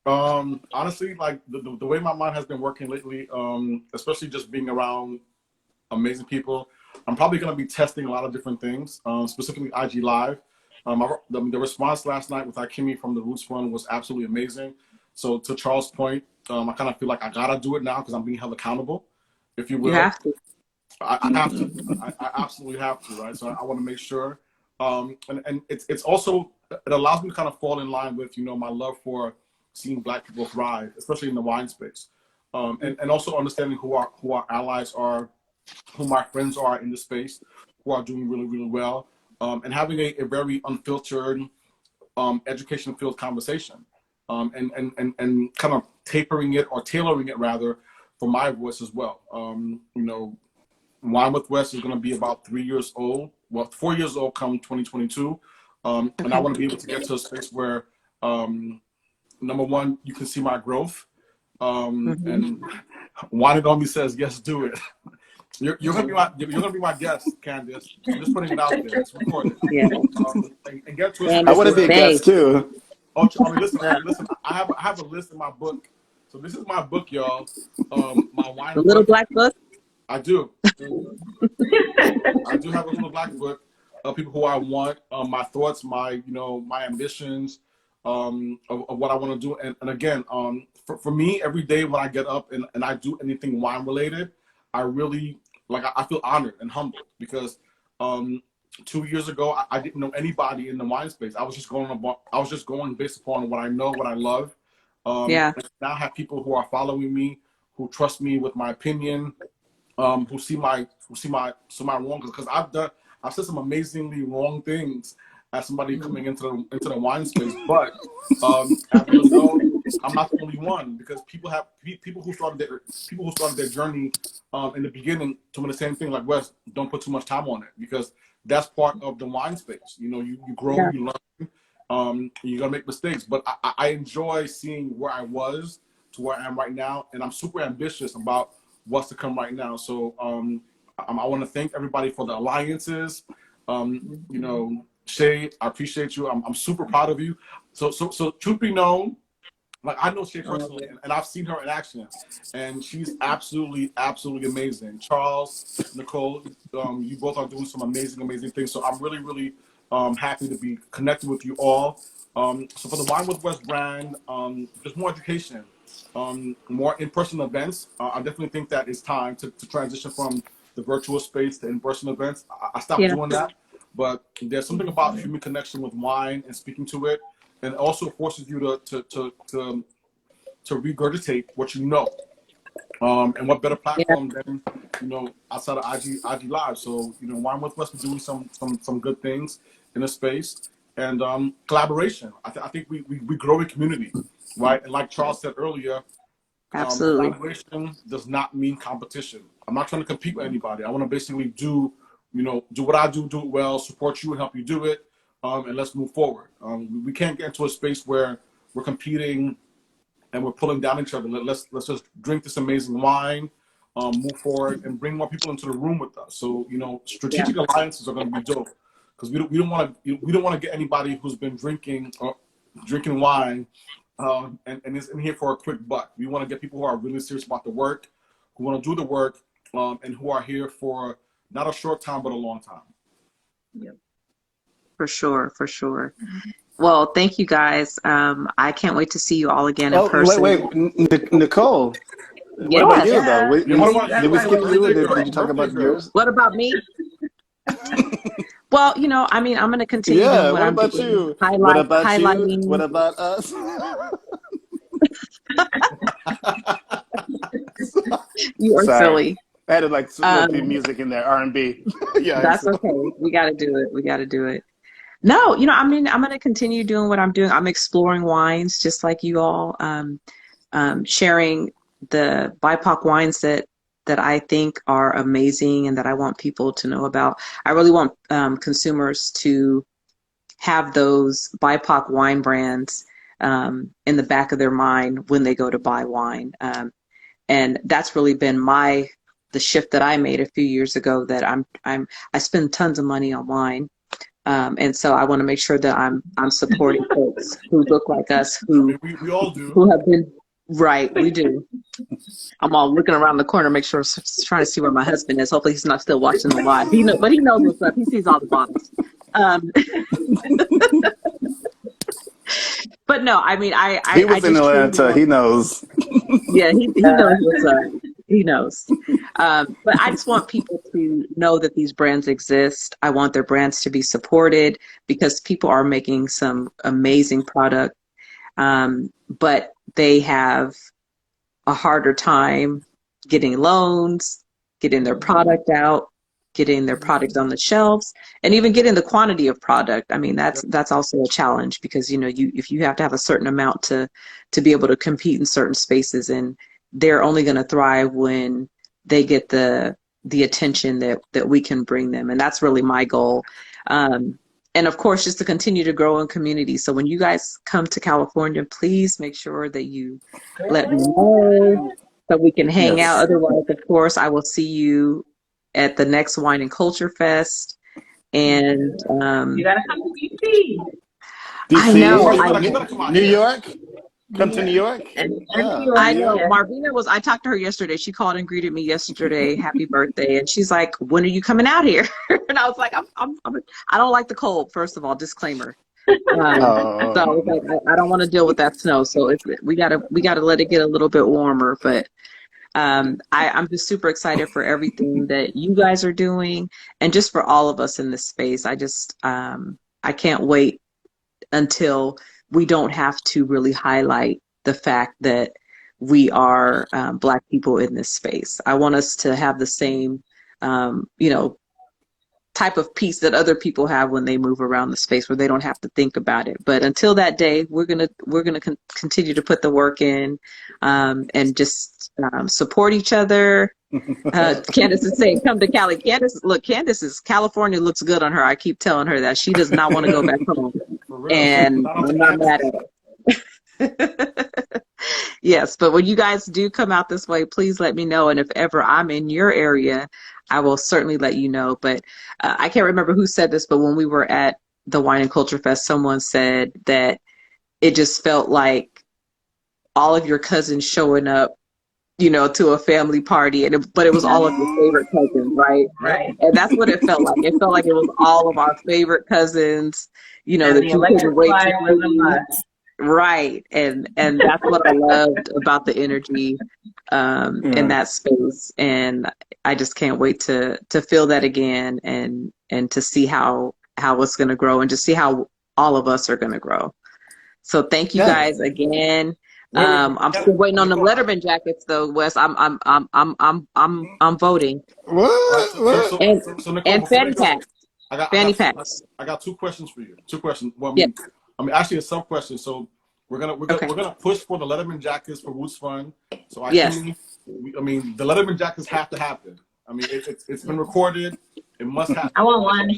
Honestly, like the way my mind has been working lately, especially just being around amazing people, I'm probably going to be testing a lot of different things, specifically IG Live. The response last night with Akimi from the Roots Fund was absolutely amazing. So to Charles' point, I kind of feel like I gotta do it now because I'm being held accountable, if you will. You have to. I have to. I absolutely have to, right? So I want to make sure. And it's also, it allows me to kind of fall in line with, my love for seeing Black people thrive, especially in the wine space. And also understanding who our allies are, who my friends are in the space, who are doing really, really well. And having a very unfiltered education field conversation, and kind of tailoring it rather for my voice as well. Wine with Wes is going to be about 3 years old. Well, 4 years old come 2022. And I want to be able to get to a space where, number one, you can see my growth. And Wine It On Me says, yes, do it. You're gonna be my guest, Candice. I'm just putting it out there. It's recorded. Yeah. And get to a I want to be a guest too. Oh, I mean, listen, Yeah. listen. I have a list in my book. So this is my book, y'all. My The wine little book. black book. I do. I do have a little black book of people who I want, my thoughts, my ambitions, of what I want to do. And again, for me, every day when I get up and I do anything wine related, I really I feel honored and humbled because 2 years ago I didn't know anybody in the wine space. I was just going based upon what I know, what I love. Yeah. And now I have people who are following me, who trust me with my opinion, who see my wrong, because I've said some amazingly wrong things as somebody coming into the wine space, but as a result, I'm not the only one, because people who started their journey in the beginning told me the same thing, like, Wes, don't put too much time on it, because that's part of the wine space. You grow, Yeah. you learn, you're gonna make mistakes, but I enjoy seeing where I was to where I am right now, and I'm super ambitious about what's to come right now. So I want to thank everybody for the alliances. Shay, I appreciate you. I'm super proud of you. So truth be known, like, I know Shay personally, and I've seen her in action, and she's absolutely, absolutely amazing. Charles, Nicole, you both are doing some amazing, amazing things. So I'm really, really happy to be connected with you all. So for the Wine with Wes brand, just more education, more in-person events. I definitely think that it's time to transition from the virtual space to in-person events. I stopped Yeah. doing that, but there's something about human connection with wine and speaking to it, and also forces you to regurgitate what you know. And what better Yeah. platform than outside of IG Live? So Wine with Wes, we're doing some good things in the space, and collaboration. I think we grow in community, right? And like Charles said earlier, Absolutely. collaboration does not mean competition. I'm not trying to compete with anybody. I want to basically do what I do it well, support you and help you do it, and let's move forward. We can't get into a space where we're competing and we're pulling down each other. Let's just drink this amazing wine, move forward, and bring more people into the room with us. So Yeah. strategic alliances are going to be dope, because we don't want to get anybody who's been drinking wine and is in here for a quick buck. We want to get people who are really serious about the work, who want to do the work, and who are here for not a short time but a long time. Yep. For sure. For sure. Well, thank you guys. I can't wait to see you all again in Oh, person. wait, Nicole. What about Yes. you though? Yeah, what about Did we you? skip you? Or Birthday did girl, you talk birthday about girl. yours? What about me? Well, I mean, I'm going to continue doing Yeah. what What I'm about doing. you? What about you? What Highlighting. about us? You are Sorry, silly. I had like some little Um, music in there, R&B. Yeah. that's okay. We got to do it. We got to do it. No, I mean, I'm going to continue doing what I'm doing. I'm exploring wines just like you all, sharing the BIPOC wines that I think are amazing and that I want people to know about. I really want consumers to have those BIPOC wine brands in the back of their mind when they go to buy wine. And that's really been the shift that I made a few years ago, that I spend tons of money on wine. And so I want to make sure that I'm supporting folks who look like us, I mean, we all do. who have been right. We do. I'm all looking around the corner, make sure, trying to see where my husband is. Hopefully, he's not still watching the live. But he knows what's up. He sees all the bottles. But no, I mean, He I was in just truly Atlanta. want. He knows. Yeah, he knows what's up. He knows. But I just want people to know that these brands exist. I want their brands to be supported because people are making some amazing product, but they have a harder time getting loans, getting their product out, getting their product on the shelves, and even getting the quantity of product. I mean, that's also a challenge because if you have to have a certain amount to be able to compete in certain spaces, and they're only going to thrive when they get the attention that we can bring them, and that's really my goal. And of course, just to continue to grow in community. So when you guys come to California, please make sure that you let me know so we can hang out. Yes. Otherwise, of course, I will see you at the next Wine and Culture Fest. And You gotta come to DC. I DC, know. You better come out New here. York. Come to New York. And Yeah, New York, I New know. York. yes. Marvina was, I talked to her yesterday. She called and greeted me yesterday. Happy birthday. And she's like, when are you coming out here? And I was like, I don't like the cold, first of all, disclaimer. So I was like, I don't want to deal with that snow. So we gotta let it get a little bit warmer. But I'm just super excited for everything that you guys are doing and just for all of us in this space. I can't wait until we don't have to really highlight the fact that we are Black people in this space. I want us to have the same, type of peace that other people have when they move around the space where they don't have to think about it. But until that day, we're gonna continue to put the work in and just support each other. Candace is saying, come to Cali. Candace's California looks good on her. I keep telling her that she does not want to go back home. For real. And Shout out to I'm not mad Candace. at it. Yes, but when you guys do come out this way, please let me know. And if ever I'm in your area, I will certainly let you know. But I can't remember who said this, but when we were at the Wine and Culture Fest, someone said that it just felt like all of your cousins showing up, to a family party, but it was all of your favorite cousins, right? Right. And that's what it felt like. It felt like it was all of our favorite cousins, And that the you couldn't electric wait slide to was a see. must. Right. And that's what I loved about the energy in that space. And I just can't wait to feel that again and to see how it's going to grow and to see how all of us are going to grow. So thank you guys again. Wait, I'm still waiting on the Nicole, Letterman jackets though, Wes. I'm voting. What? What? And Nicole, and before fanny we go, packs. Fanny packs. I got two questions for you. Two questions. Well, Yes. actually, it's some questions. So Okay. we're gonna push for the Letterman jackets for Roots Fund. So Yes. the Letterman jackets have to happen. I mean, it's been recorded. It must happen. I want one.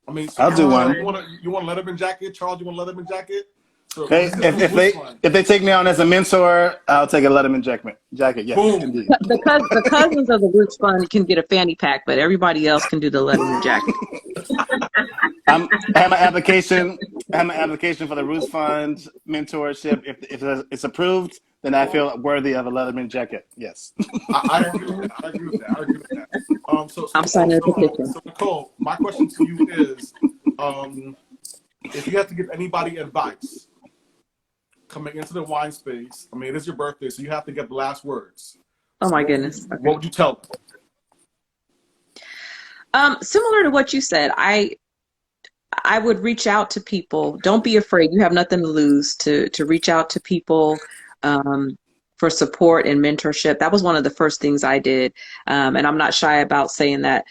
I mean, so I'll do one. You want a Letterman jacket, Charles? You want a Letterman jacket? So Hey, if they take me on as a mentor, I'll take a Letterman jacket. Yes, Boom. indeed. The cousins of the Roots Fund can get a fanny pack, but everybody else can do the Letterman jacket. I have my application. I have my application for the Roots Fund mentorship. If it's approved, then I feel worthy of a Letterman jacket. Yes. I agree with that. I'm signing a petition. So Nicole, my question to you is, if you have to give anybody advice coming into the wine space, I mean, it is your birthday, so you have to get the last words. Oh my goodness. Okay. What would you tell them? Similar to what you said, I would reach out to people. Don't be afraid. You have nothing to lose to reach out to people for support and mentorship. That was one of the first things I did. And I'm not shy about saying that.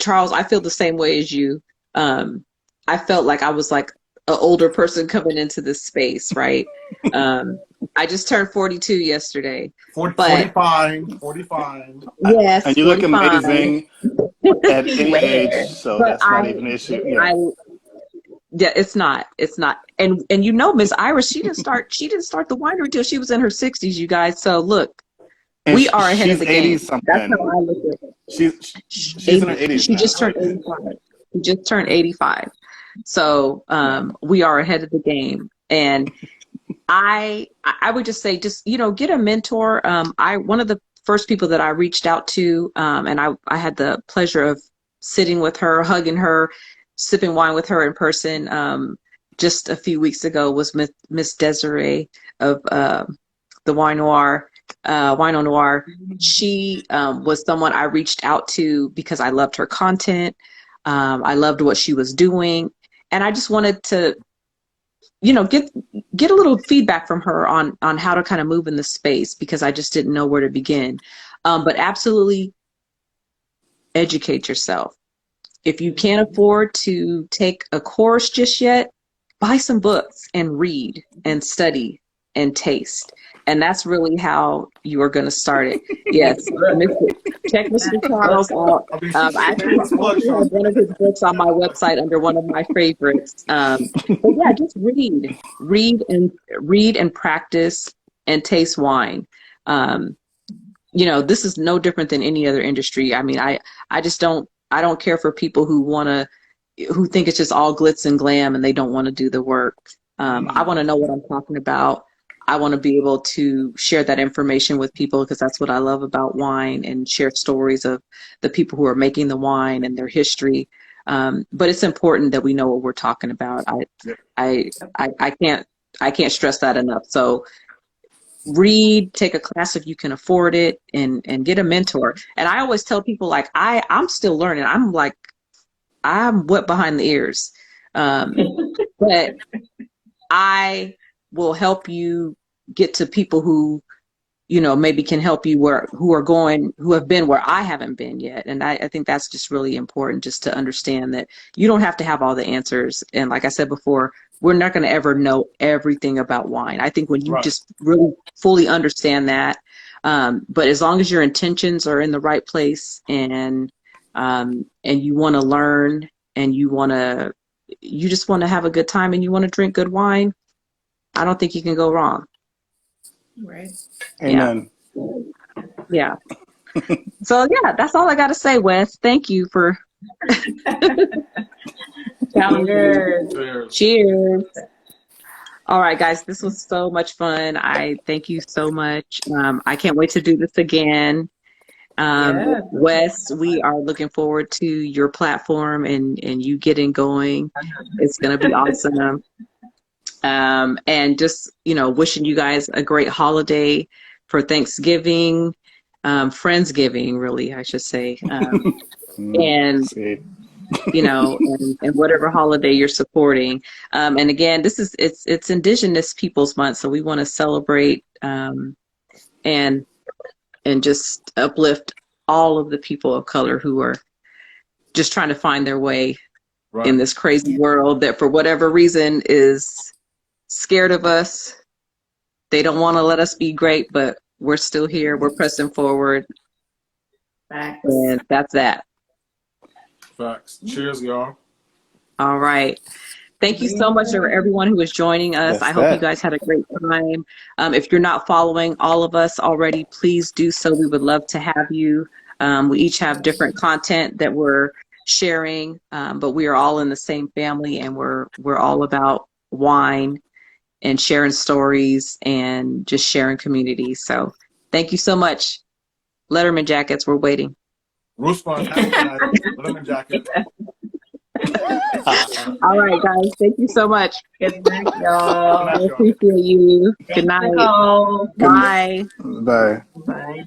Charles, I feel the same way as you. I felt like I was like an older person coming into this space, right? I just turned 42 yesterday. 45. Yes. And you look 45. amazing at any age, so But that's not even an issue. Yeah. Yeah, it's not. And Miss Iris, she didn't start the winery till she was in her 60s, you guys. So look, And we are ahead of the game. something. That's how I look at it. She's in her 80s. She just turned 85. She just turned 85. So we are ahead of the game. And I would just say, get a mentor. One of the first people that I reached out to, and I had the pleasure of sitting with her, hugging her, sipping wine with her in person just a few weeks ago was Miss Desiree of the Wine Noir. Wine Noir. She was someone I reached out to because I loved her content. I loved what she was doing. And I just wanted to, get a little feedback from her on how to kind of move in the space because I just didn't know where to begin. But absolutely educate yourself. If you can't afford to take a course just yet, buy some books and read and study and taste. And that's really how you are going to start it. Yes. Check Mr. Charles out. I actually have one of his books on my website under one of my favorites. But yeah, just read and practice and taste wine. This is no different than any other industry. I mean, I don't care for people who want to who think it's just all glitz and glam and they don't want to do the work. I want to know what I'm talking about. I want to be able to share that information with people because that's what I love about wine, and share stories of the people who are making the wine and their history. But it's important that we know what we're talking about. I can't stress that enough. So read, take a class if you can afford it, and get a mentor. And I always tell people, like, I'm still learning. I'm wet behind the ears. But I will help you get to people who, maybe can help you who have been where I haven't been yet. And I think that's just really important, just to understand that you don't have to have all the answers. And like I said before, we're not going to ever know everything about wine. I think when you just really fully understand that, but as long as your intentions are in the right place, and you want to learn, and you just want to have a good time, and you want to drink good wine, I don't think you can go wrong. Right. Amen. Yeah. So yeah, that's all I got to say, Wes. Thank you for Cheers. Cheers. All right, guys, this was so much fun. I thank you so much. I can't wait to do this again. Wes, we are looking forward to your platform and you getting going. It's going to be awesome. And just, wishing you guys a great holiday for Thanksgiving, Friendsgiving, really, I should say. And, and whatever holiday you're supporting. And again, it's Indigenous Peoples Month. So we want to celebrate, and just uplift all of the people of color who are just trying to find their way in this crazy world that for whatever reason is scared of us. They don't want to let us be great, but we're still here. We're pressing forward. Facts. And that's that. Facts. Cheers, y'all. All right. Thank you so much for everyone who is joining us. That's I hope you guys had a great time. If you're not following all of us already, please do so. We would love to have you. We each have different content that we're sharing, but we are all in the same family, and we're all about wine and sharing stories and just sharing community. So thank you so much. Letterman jackets, we're waiting. Rusman, Letterman jacket. All right, guys. Thank you so much. Good night, y'all. I appreciate you. Good night. Nicole. Bye. Bye. Bye.